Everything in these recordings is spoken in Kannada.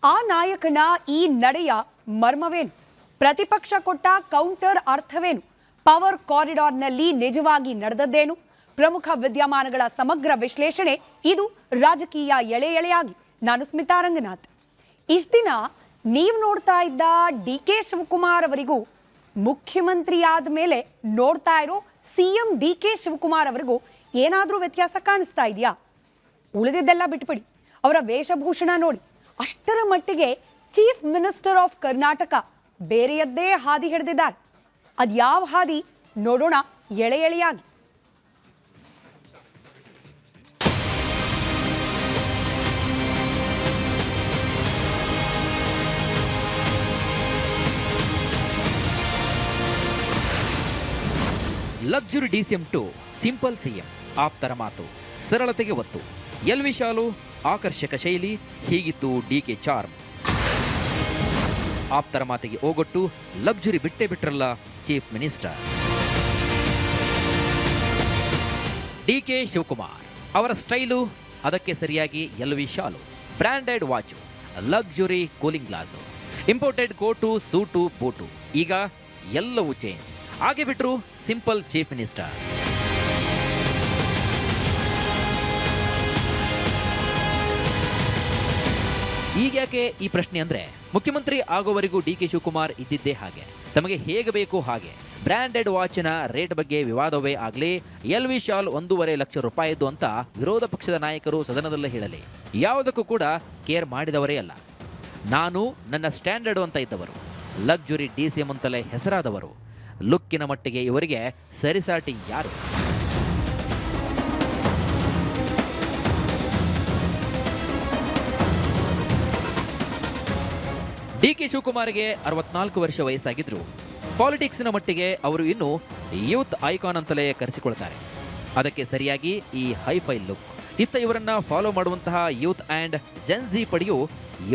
ಆ ನಾಯಕನ ಈ ನಡೆಯ ಮರ್ಮವೇನು? ಪ್ರತಿಪಕ್ಷ ಕೊಟ್ಟ ಕೌಂಟರ್ ಅರ್ಥವೇನು? ಪವರ್ ಕಾರಿಡಾರ್ನಲ್ಲಿ ನಿಜವಾಗಿ ನಡೆದದ್ದೇನು? ಪ್ರಮುಖ ವಿದ್ಯಮಾನಗಳ ಸಮಗ್ರ ವಿಶ್ಲೇಷಣೆ ಇದು ರಾಜಕೀಯ ಎಳೆ ಎಳೆಯಾಗಿ. ನಾನು ಸ್ಮಿತಾ ರಂಗನಾಥ್. ಇಷ್ಟು ದಿನ ನೀವು ನೋಡ್ತಾ ಇದ್ದ ಡಿ.ಕೆ. ಶಿವಕುಮಾರ್ ಅವರಿಗೂ ಮುಖ್ಯಮಂತ್ರಿ ಆದ ಮೇಲೆ ನೋಡ್ತಾ ಇರೋ ಸಿಎಂ ಡಿ.ಕೆ. ಶಿವಕುಮಾರ್ ಅವರಿಗೂ ಏನಾದರೂ ವ್ಯತ್ಯಾಸ ಕಾಣಿಸ್ತಾ ಇದೆಯಾ? ಉಳಿದಿದ್ದೆಲ್ಲ ಬಿಟ್ಬಿಡಿ, ಅವರ ವೇಷಭೂಷಣ ನೋಡಿ. ಅಷ್ಟರ ಮಟ್ಟಿಗೆ ಚೀಫ್ ಮಿನಿಸ್ಟರ್ ಆಫ್ ಕರ್ನಾಟಕ ಬೇರೆಯದ್ದೇ ಹಾದಿ ಹಿಡಿದಿದ್ದಾರೆ. ಅದ್ಯಾವ ಹಾದಿ ನೋಡೋಣ ಎಳೆ ಎಳೆಯಾಗಿ. Luxury DCM to simple CM. ಆಪ್ತರ ಮಾತು, ಸರಳತೆಗೆ ಒತ್ತು. ಎಲ್ ವಿಶಾಲು ಆಕರ್ಷಕ ಶೈಲಿ, ಹೀಗಿತ್ತು ಡಿ.ಕೆ. ಚಾರ್ಮ್. ಆಪ್ತರ ಮಾತಿಗೆ ಓಗೊಟ್ಟು ಲಕ್ಸುರಿ ಬಿಟ್ಟೇ ಬಿಟ್ರಲ್ಲ ಚೀಫ್ ಮಿನಿಸ್ಟರ್. ಡಿ.ಕೆ. ಶಿವಕುಮಾರ್ ಅವರ ಸ್ಟೈಲು, ಅದಕ್ಕೆ ಸರಿಯಾಗಿ ಎಲ್ ವಿಶಾಲು. Branded watch, luxury cooling glass, imported coat, suit, boot. ಈಗ ಎಲ್ಲವೂ ಚೇಂಜ್ ಆಗಿ ಬಿಟ್ರು ಸಿಂಪಲ್ ಚೀಫ್ ಮಿನಿಸ್ಟರ್. ಈಗ್ಯಾಕೆ ಈ ಪ್ರಶ್ನೆ ಅಂದ್ರೆ, ಮುಖ್ಯಮಂತ್ರಿ ಆಗೋವರೆಗೂ ಡಿ.ಕೆ. ಶಿವಕುಮಾರ್ ಇದ್ದಿದ್ದೇ ಹಾಗೆ. ತಮಗೆ ಹೇಗೆ ಬೇಕು ಹಾಗೆ. ಬ್ರ್ಯಾಂಡೆಡ್ ವಾಚಿನ ರೇಟ್ ಬಗ್ಗೆ ವಿವಾದವೇ ಆಗಲಿ, ಎಲ್ ವಿಶಾಲ್ 1.5 ಲಕ್ಷ ರೂಪಾಯಿದ್ದು ಅಂತ ವಿರೋಧ ಪಕ್ಷದ ನಾಯಕರು ಸದನದಲ್ಲೇ ಹೇಳಲಿ, ಯಾವುದಕ್ಕೂ ಕೂಡ ಕೇರ್ ಮಾಡಿದವರೇ ಅಲ್ಲ. ನಾನು ನನ್ನ ಸ್ಟ್ಯಾಂಡರ್ಡ್ ಅಂತ ಇದ್ದವರು, ಲಕ್ಸುರಿ ಡಿಸಿಎಂ ಅಂತಲೇ ಹೆಸರಾದವರು. ಲುಕ್ಕಿನ ಮಟ್ಟಿಗೆ ಇವರಿಗೆ ಸರಿಸಾಟಿ ಯಾರು? ಡಿ.ಕೆ. ಶಿವಕುಮಾರ್ಗೆ 64 ವರ್ಷ ವಯಸ್ಸಾಗಿದ್ರು ಪಾಲಿಟಿಕ್ಸ್ನ ಮಟ್ಟಿಗೆ ಅವರು ಇನ್ನು ಯೂತ್ ಐಕಾನ್ ಅಂತಲೇ ಕರೆಸಿಕೊಳ್ತಾರೆ. ಅದಕ್ಕೆ ಸರಿಯಾಗಿ ಈ ಹೈಫೈ ಲುಕ್. ಇತ್ತ ಇವರನ್ನ ಫಾಲೋ ಮಾಡುವಂತಹ ಯೂತ್ ಆ್ಯಂಡ್ ಜೆನ್ಜಿ ಪಡೆಯು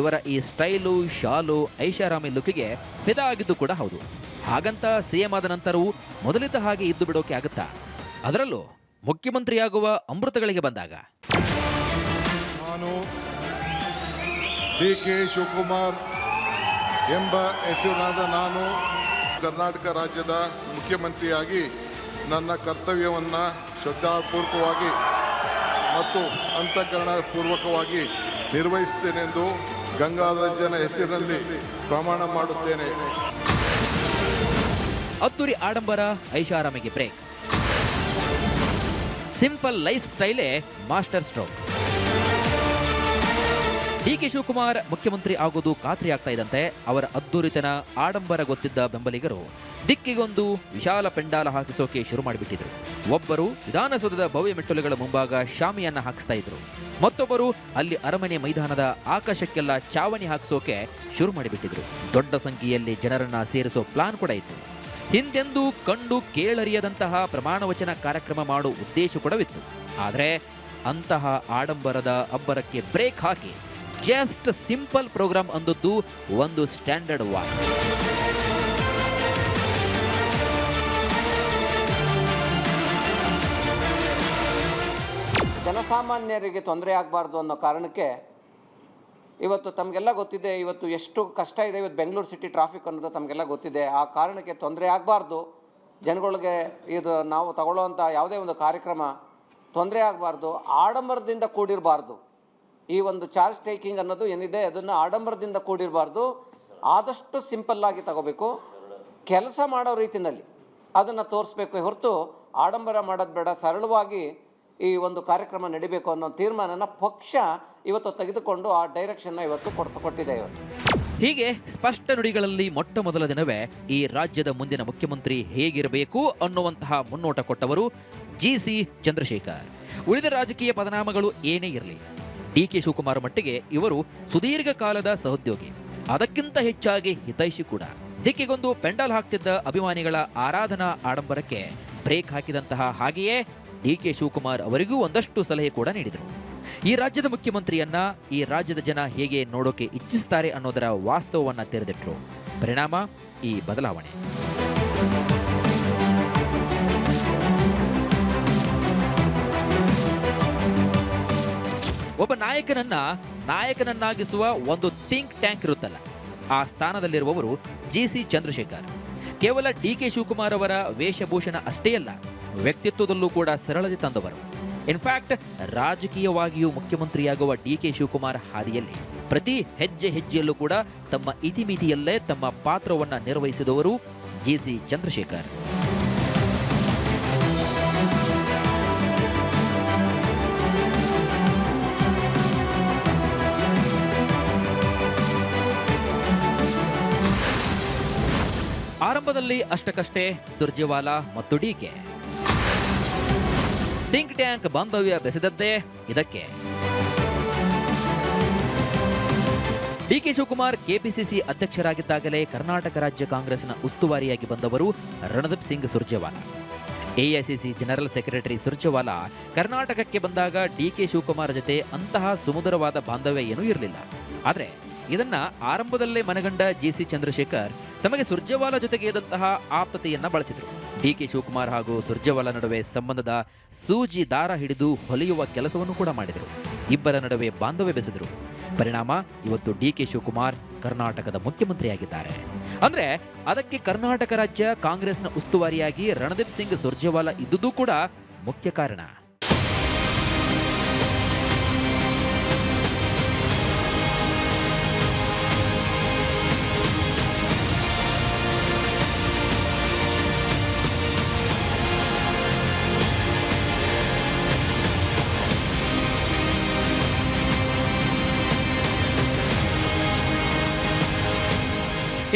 ಇವರ ಈ ಸ್ಟೈಲು, ಶಾಲು, ಐಷಾರಾಮಿ ಲುಕ್ಗೆ ಫಿದಾ ಆಗಿದ್ದು ಕೂಡ ಹೌದು. ಹಾಗಂತ ಸಿಎಂ ಆದ ನಂತರವೂ ಮೊದಲಿದ್ದ ಹಾಗೆ ಇದ್ದು ಬಿಡೋಕೆ ಆಗುತ್ತಾ? ಅದರಲ್ಲೂ ಮುಖ್ಯಮಂತ್ರಿಯಾಗುವ ಅಮೃತಗಳಿಗೆ ಬಂದಾಗ. ನಾನು ಡಿ.ಕೆ. ಶಿವಕುಮಾರ್ ಎಂಬ ಹೆಸರಿನಾದ ನಾನು ಕರ್ನಾಟಕ ರಾಜ್ಯದ ಮುಖ್ಯಮಂತ್ರಿಯಾಗಿ ನನ್ನ ಕರ್ತವ್ಯವನ್ನು ಶ್ರದ್ಧಾಪೂರ್ವಕವಾಗಿ ಮತ್ತು ಅಂತಃಕರಣಪೂರ್ವಕವಾಗಿ ನಿರ್ವಹಿಸುತ್ತೇನೆಂದು ಗಂಗಾಧರಜ್ಜನ ಹೆಸರಿನಲ್ಲಿ ಪ್ರಮಾಣ ಮಾಡುತ್ತೇನೆ. ಅದ್ದೂರಿ ಆಡಂಬರ, ಐಷಾರಾಮಿಗೆ ಬ್ರೇಕ್. ಸಿಂಪಲ್ ಲೈಫ್ ಸ್ಟೈಲೇ ಮಾಸ್ಟರ್ ಸ್ಟ್ರೋಕ್. ಡಿ.ಕೆ. ಶಿವಕುಮಾರ್ ಮುಖ್ಯಮಂತ್ರಿ ಆಗೋದು ಖಾತ್ರಿ ಆಗ್ತಾ ಇದ್ದಂತೆ ಅವರ ಅದ್ದೂರಿತನ, ಆಡಂಬರ ಗೊತ್ತಿದ್ದ ಬೆಂಬಲಿಗರು ದಿಕ್ಕಿಗೊಂದು ವಿಶಾಲ ಪೆಂಡಾಲ ಹಾಕಿಸೋಕೆ ಶುರು ಮಾಡಿಬಿಟ್ಟಿದ್ರು. ಒಬ್ಬರು ವಿಧಾನಸೌಧದ ಭವ್ಯ ಮೆಟ್ಟಲುಗಳ ಮುಂಭಾಗ ಶಾಮಿಯನ್ನ ಹಾಕಿಸ್ತಾ ಇದ್ರು, ಮತ್ತೊಬ್ಬರು ಅಲ್ಲಿ ಅರಮನೆ ಮೈದಾನದ ಆಕಾಶಕ್ಕೆಲ್ಲ ಚಾವಣಿ ಹಾಕಿಸೋಕೆ ಶುರು ಮಾಡಿಬಿಟ್ಟಿದ್ರು. ದೊಡ್ಡ ಸಂಖ್ಯೆಯಲ್ಲಿ ಜನರನ್ನ ಸೇರಿಸೋ ಪ್ಲಾನ್ ಕೂಡ ಇತ್ತು. ಹಿಂದೆಂದೂ ಕಂಡು ಕೇಳರಿಯದಂತಹ ಪ್ರಮಾಣ ವಚನ ಕಾರ್ಯಕ್ರಮ ಮಾಡೋ ಉದ್ದೇಶ ಕೂಡವಿತ್ತು. ಆದರೆ ಅಂತಹ ಆಡಂಬರದ ಅಬ್ಬರಕ್ಕೆ ಬ್ರೇಕ್ ಹಾಕಿ ಜಸ್ಟ್ ಸಿಂಪಲ್ ಪ್ರೋಗ್ರಾಮ್ ಅಂದದ್ದು ಒಂದು ಸ್ಟ್ಯಾಂಡರ್ಡ್ ವಾಚ್. ಜನಸಾಮಾನ್ಯರಿಗೆ ತೊಂದರೆ ಆಗಬಾರ್ದು ಅನ್ನೋ ಕಾರಣಕ್ಕೆ ಇವತ್ತು ತಮಗೆಲ್ಲ ಗೊತ್ತಿದೆ, ಇವತ್ತು ಎಷ್ಟು ಕಷ್ಟ ಇದೆ. ಇವತ್ತು ಬೆಂಗಳೂರು ಸಿಟಿ ಟ್ರಾಫಿಕ್ ಅನ್ನೋದು ತಮಗೆಲ್ಲ ಗೊತ್ತಿದೆ. ಆ ಕಾರಣಕ್ಕೆ ತೊಂದರೆ ಆಗಬಾರ್ದು ಜನಗಳಿಗೆ, ಇದು ನಾವು ತಗೊಳ್ಳೋವಂಥ ಯಾವುದೇ ಒಂದು ಕಾರ್ಯಕ್ರಮ ತೊಂದರೆ ಆಗಬಾರ್ದು, ಆಡಂಬರದಿಂದ ಕೂಡಿರಬಾರ್ದು. ಈ ಒಂದು ಚಾರ್ಜ್ ಟೇಕಿಂಗ್ ಅನ್ನೋದು ಏನಿದೆ ಅದನ್ನು ಆಡಂಬರದಿಂದ ಕೂಡಿರಬಾರ್ದು, ಆದಷ್ಟು ಸಿಂಪಲ್ಲಾಗಿ ತಗೋಬೇಕು, ಕೆಲಸ ಮಾಡೋ ರೀತಿಯಲ್ಲಿ ಅದನ್ನು ತೋರಿಸ್ಬೇಕು ಹೊರತು ಆಡಂಬರ ಮಾಡೋದು ಬೇಡ, ಸರಳವಾಗಿ ಈ ಒಂದು ಕಾರ್ಯಕ್ರಮ ನಡಿಬೇಕು ಅನ್ನೋ ತೀರ್ಮಾನನ ಪಕ್ಷ ಇವತ್ತು ತೆಗೆದುಕೊಂಡು ಆ ಡೈರೆಕ್ಷನ್ನ ಇವತ್ತು ಕೊಟ್ಟಿದೆ. ಇವತ್ತು ಹೀಗೆ ಸ್ಪಷ್ಟ ನುಡಿಗಳಲ್ಲಿ ಮೊಟ್ಟ ಮೊದಲ ದಿನವೇ ಈ ರಾಜ್ಯದ ಮುಂದಿನ ಮುಖ್ಯಮಂತ್ರಿ ಹೇಗಿರಬೇಕು ಅನ್ನುವಂತಹ ಮುನ್ನೋಟ ಕೊಟ್ಟವರು ಜಿ.ಸಿ. ಚಂದ್ರಶೇಖರ್. ಉಳಿದ ರಾಜಕೀಯ ಪದನಾಮಗಳು ಏನೇ ಇರಲಿ, ಡಿ.ಕೆ. ಶಿವಕುಮಾರ್ ಮಟ್ಟಿಗೆ ಇವರು ಸುದೀರ್ಘ ಕಾಲದ ಸಹೋದ್ಯೋಗಿ, ಅದಕ್ಕಿಂತ ಹೆಚ್ಚಾಗಿ ಹಿತೈಷಿ ಕೂಡ. ದಿಕ್ಕಿಗೊಂದು ಪೆಂಡಾಲ್ ಹಾಕ್ತಿದ್ದ ಅಭಿಮಾನಿಗಳ ಆರಾಧನಾ ಆಡಂಬರಕ್ಕೆ ಬ್ರೇಕ್ ಹಾಕಿದಂತಹ ಹಾಗೆಯೇ ಡಿ.ಕೆ. ಶಿವಕುಮಾರ್ ಅವರಿಗೂ ಒಂದಷ್ಟು ಸಲಹೆ ಕೂಡ ನೀಡಿದರು. ಈ ರಾಜ್ಯದ ಮುಖ್ಯಮಂತ್ರಿಯನ್ನ ಈ ರಾಜ್ಯದ ಜನ ಹೇಗೆ ನೋಡೋಕೆ ಇಚ್ಛಿಸ್ತಾರೆ ಅನ್ನೋದರ ವಾಸ್ತವವನ್ನ ತೆರೆದಿಟ್ರು. ಪರಿಣಾಮ ಈ ಬದಲಾವಣೆ. ಒಬ್ಬ ನಾಯಕನನ್ನ ನಾಯಕನನ್ನಾಗಿಸುವ ಒಂದು ಥಿಂಕ್ ಟ್ಯಾಂಕ್ ಇರುತ್ತಲ್ಲ, ಆ ಸ್ಥಾನದಲ್ಲಿರುವವರು ಜಿಸಿ ಚಂದ್ರಶೇಖರ್. ಕೇವಲ ಡಿಕೆ ಶಿವಕುಮಾರ್ ಅವರ ವೇಷಭೂಷಣ ಅಷ್ಟೇ ಅಲ್ಲ, ವ್ಯಕ್ತಿತ್ವದಲ್ಲೂ ಕೂಡ ಸರಳತೆ ತಂದವರು. ಇನ್ಫ್ಯಾಕ್ಟ್ ರಾಜಕೀಯವಾಗಿಯೂ ಮುಖ್ಯಮಂತ್ರಿಯಾಗುವ ಡಿಕೆ ಶಿವಕುಮಾರ್ ಹಾದಿಯಲ್ಲಿ ಪ್ರತಿ ಹೆಜ್ಜೆ ಹೆಜ್ಜೆಯಲ್ಲೂ ಕೂಡ ತಮ್ಮ ಇತಿಮಿತಿಯಲ್ಲೇ ತಮ್ಮ ಪಾತ್ರವನ್ನ ನಿರ್ವಹಿಸಿದವರು ಜಿಸಿ ಚಂದ್ರಶೇಖರ್. ಆರಂಭದಲ್ಲಿ ಅಷ್ಟಕ್ಕಷ್ಟೇ ಸುರ್ಜೇವಾಲಾ ಮತ್ತು ಡಿಕೆ ಥಿಂಕ್ ಟ್ಯಾಂಕ್ ಬಾಂಧವ್ಯ ಬೆಸೆದದ್ದೇ ಇದಕ್ಕೆ. ಡಿಕೆ ಶಿವಕುಮಾರ್ ಕೆಪಿಸಿಸಿ ಅಧ್ಯಕ್ಷರಾಗಿದ್ದಾಗಲೇ ಕರ್ನಾಟಕ ರಾಜ್ಯ ಕಾಂಗ್ರೆಸ್ನ ಉಸ್ತುವಾರಿಯಾಗಿ ಬಂದವರು Randeep Singh Surjewala. AICC general secretary Surjewala ಕರ್ನಾಟಕಕ್ಕೆ ಬಂದಾಗ ಡಿಕೆ ಶಿವಕುಮಾರ್ ಜೊತೆ ಅಂತಹ ಸುಮಧುರವಾದ ಬಾಂಧವ್ಯ ಏನೂ ಇರಲಿಲ್ಲ. ಆದರೆ ಇದನ್ನ ಆರಂಭದಲ್ಲೇ ಮನಗಂಡ ಜಿಸಿ ಚಂದ್ರಶೇಖರ್ ತಮಗೆ ಸುರ್ಜೇವಾಲಾ ಜೊತೆಗೆ ಇದ್ದಂತಹ ಆಪ್ತತೆಯನ್ನ ಬಳಸಿದರು. ಡಿಕೆ ಶಿವಕುಮಾರ್ ಹಾಗೂ ಸುರ್ಜೇವಾಲಾ ನಡುವೆ ಸಂಬಂಧದ ಸೂಜಿ ದಾರ ಹಿಡಿದು ಹೊಲಿಯುವ ಕೆಲಸವನ್ನು ಕೂಡ ಮಾಡಿದರು. ಇಬ್ಬರ ನಡುವೆ ಬಾಂಧವ್ಯ ಬೆಸೆದರು. ಪರಿಣಾಮ ಇವತ್ತು ಡಿಕೆ ಶಿವಕುಮಾರ್ ಕರ್ನಾಟಕದ ಮುಖ್ಯಮಂತ್ರಿಯಾಗಿದ್ದಾರೆ. ಅಂದ್ರೆ ಅದಕ್ಕೆ ಕರ್ನಾಟಕ ರಾಜ್ಯ ಕಾಂಗ್ರೆಸ್ನ ಉಸ್ತುವಾರಿಯಾಗಿ ರಣದೀಪ್ ಸಿಂಗ್ ಸುರ್ಜೇವಾಲಾ ಇದ್ದುದೂ ಕೂಡ ಮುಖ್ಯ ಕಾರಣ.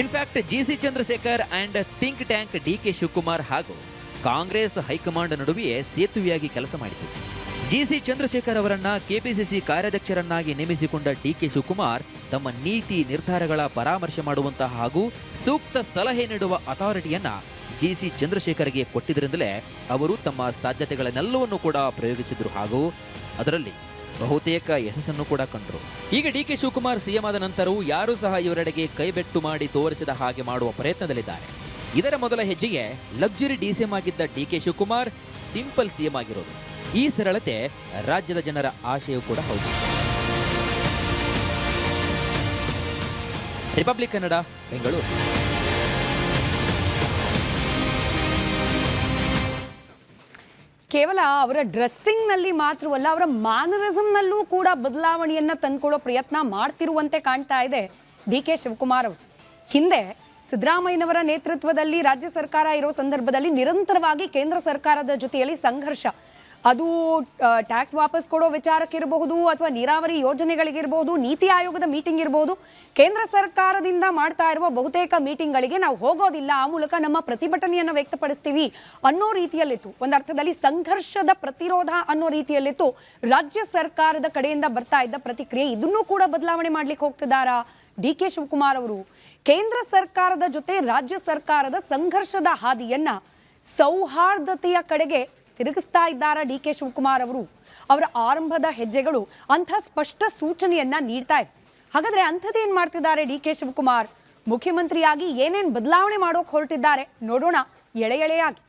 In fact GC Chandrashekhar and think tank DK Shivakumar ಹಾಗೂ ಕಾಂಗ್ರೆಸ್ ಹೈಕಮಾಂಡ್ ನಡುವೆಯೇ ಸೇತುವೆಯಾಗಿ ಕೆಲಸ ಮಾಡಿತು. ಜಿಸಿ ಚಂದ್ರಶೇಖರ್ ಅವರನ್ನ ಕೆಪಿಸಿಸಿ ಕಾರ್ಯಾಧ್ಯಕ್ಷರನ್ನಾಗಿ ನೇಮಿಸಿಕೊಂಡ ಡಿಕೆ ಶಿವಕುಮಾರ್ ತಮ್ಮ ನೀತಿ ನಿರ್ಧಾರಗಳ ಪರಾಮರ್ಶೆ ಮಾಡುವಂತಹ ಹಾಗೂ ಸೂಕ್ತ ಸಲಹೆ ನೀಡುವ ಅಥಾರಿಟಿಯನ್ನ ಜಿಸಿ ಚಂದ್ರಶೇಖರ್ಗೆ ಕೊಟ್ಟಿದ್ದರಿಂದಲೇ ಅವರು ತಮ್ಮ ಸಾಧ್ಯತೆಗಳನ್ನೆಲ್ಲವನ್ನೂ ಕೂಡ ಪ್ರಯೋಗಿಸಿದ್ರು ಹಾಗೂ ಅದರಲ್ಲಿ ಬಹುತೇಕ ಯಶಸ್ಸನ್ನು ಕೂಡ ಕಂಡರು. ಈಗ ಡಿಕೆ ಶಿವಕುಮಾರ್ ಸಿಎಂ ಆದ ನಂತರವೂ ಯಾರೂ ಸಹ ಇವರೆಡೆಗೆ ಕೈಬೆಟ್ಟು ಮಾಡಿ ತೋರಿಸಿದ ಹಾಗೆ ಮಾಡುವ ಪ್ರಯತ್ನದಲ್ಲಿದ್ದಾರೆ. ಇದರ ಮೊದಲ ಹೆಜ್ಜೆಗೆ ಲಕ್ಸುರಿ ಡಿಸಿಎಂ ಆಗಿದ್ದ ಡಿಕೆ ಶಿವಕುಮಾರ್ ಸಿಂಪಲ್ ಸಿಎಂ ಆಗಿರೋದು. ಈ ಸರಳತೆ ರಾಜ್ಯದ ಜನರ ಆಶಯವೂ ಕೂಡ ಹೌದು. ರಿಪಬ್ಲಿಕ್ ಕನ್ನಡ, ಬೆಂಗಳೂರು. ಕೇವಲ ಅವರ ಡ್ರೆಸ್ಸಿಂಗ್ನಲ್ಲಿ ಮಾತ್ರವಲ್ಲ, ಅವರ ಮ್ಯಾನರಿಸಮ್ನಲ್ಲೂ ಕೂಡ ಬದಲಾವಣೆಯನ್ನ ತಂದ್ಕೊಳ್ಳೋ ಪ್ರಯತ್ನ ಮಾಡ್ತಿರುವಂತೆ ಕಾಣ್ತಾ ಇದೆ ಡಿಕೆ ಶಿವಕುಮಾರ್ ಅವರು. ಹಿಂದೆ ಸಿದ್ದರಾಮಯ್ಯನವರ ನೇತೃತ್ವದಲ್ಲಿ ರಾಜ್ಯ ಸರ್ಕಾರ ಇರೋ ಸಂದರ್ಭದಲ್ಲಿ ನಿರಂತರವಾಗಿ ಕೇಂದ್ರ ಸರ್ಕಾರದ ಜೊತೆಯಲ್ಲಿ ಸಂಘರ್ಷ. ಅದು ಟ್ಯಾಕ್ಸ್ ವಾಪಸ್ ಕೊಡೋ ವಿಚಾರಕ್ಕಿರಬಹುದು ಅಥವಾ ನೀರಾವರಿ ಯೋಜನೆಗಳಿಗಿರಬಹುದು, ನೀತಿ ಆಯೋಗದ ಮೀಟಿಂಗ್ ಇರಬಹುದು. ಕೇಂದ್ರ ಸರ್ಕಾರದಿಂದ ಮಾಡ್ತಾ ಇರುವ ಬಹುತೇಕ ಮೀಟಿಂಗ್ಗಳಿಗೆ ನಾವು ಹೋಗೋದಿಲ್ಲ, ಆ ಮೂಲಕ ನಮ್ಮ ಪ್ರತಿಭಟನೆಯನ್ನು ವ್ಯಕ್ತಪಡಿಸ್ತೀವಿ ಅನ್ನೋ ರೀತಿಯಲ್ಲಿತ್ತು. ಒಂದರ್ಥದಲ್ಲಿ ಸಂಘರ್ಷದ ಪ್ರತಿರೋಧ ಅನ್ನೋ ರೀತಿಯಲ್ಲಿತ್ತು ರಾಜ್ಯ ಸರ್ಕಾರದ ಕಡೆಯಿಂದ ಬರ್ತಾ ಇದ್ದ ಪ್ರತಿಕ್ರಿಯೆ. ಇದನ್ನೂ ಕೂಡ ಬದಲಾವಣೆ ಮಾಡ್ಲಿಕ್ಕೆ ಹೋಗ್ತಿದ್ದಾರಾ ಡಿಕೆ ಶಿವಕುಮಾರ್ ಅವರು? ಕೇಂದ್ರ ಸರ್ಕಾರದ ಜೊತೆ ರಾಜ್ಯ ಸರ್ಕಾರದ ಸಂಘರ್ಷದ ಹಾದಿಯನ್ನ ಸೌಹಾರ್ದತೆಯ ಕಡೆಗೆ ತಿರುಗಿಸ್ತಾ ಇದ್ದಾರಾ ಡಿಕೆ ಶಿವಕುಮಾರ್ ಅವರು? ಅವರ ಆರಂಭದ ಹೆಜ್ಜೆಗಳು ಅಂಥ ಸ್ಪಷ್ಟ ಸೂಚನೆಯನ್ನ ನೀಡ್ತಾ ಇದೆ. ಹಾಗಾದ್ರೆ ಅಂಥದ್ದೇನ್ ಮಾಡ್ತಿದ್ದಾರೆ ಡಿಕೆ ಶಿವಕುಮಾರ್? ಮುಖ್ಯಮಂತ್ರಿಯಾಗಿ ಏನೇನ್ ಬದಲಾವಣೆ ಮಾಡೋಕ್ ಹೊರಟಿದ್ದಾರೆ ನೋಡೋಣ ಎಳೆ ಎಳೆಯಾಗಿ.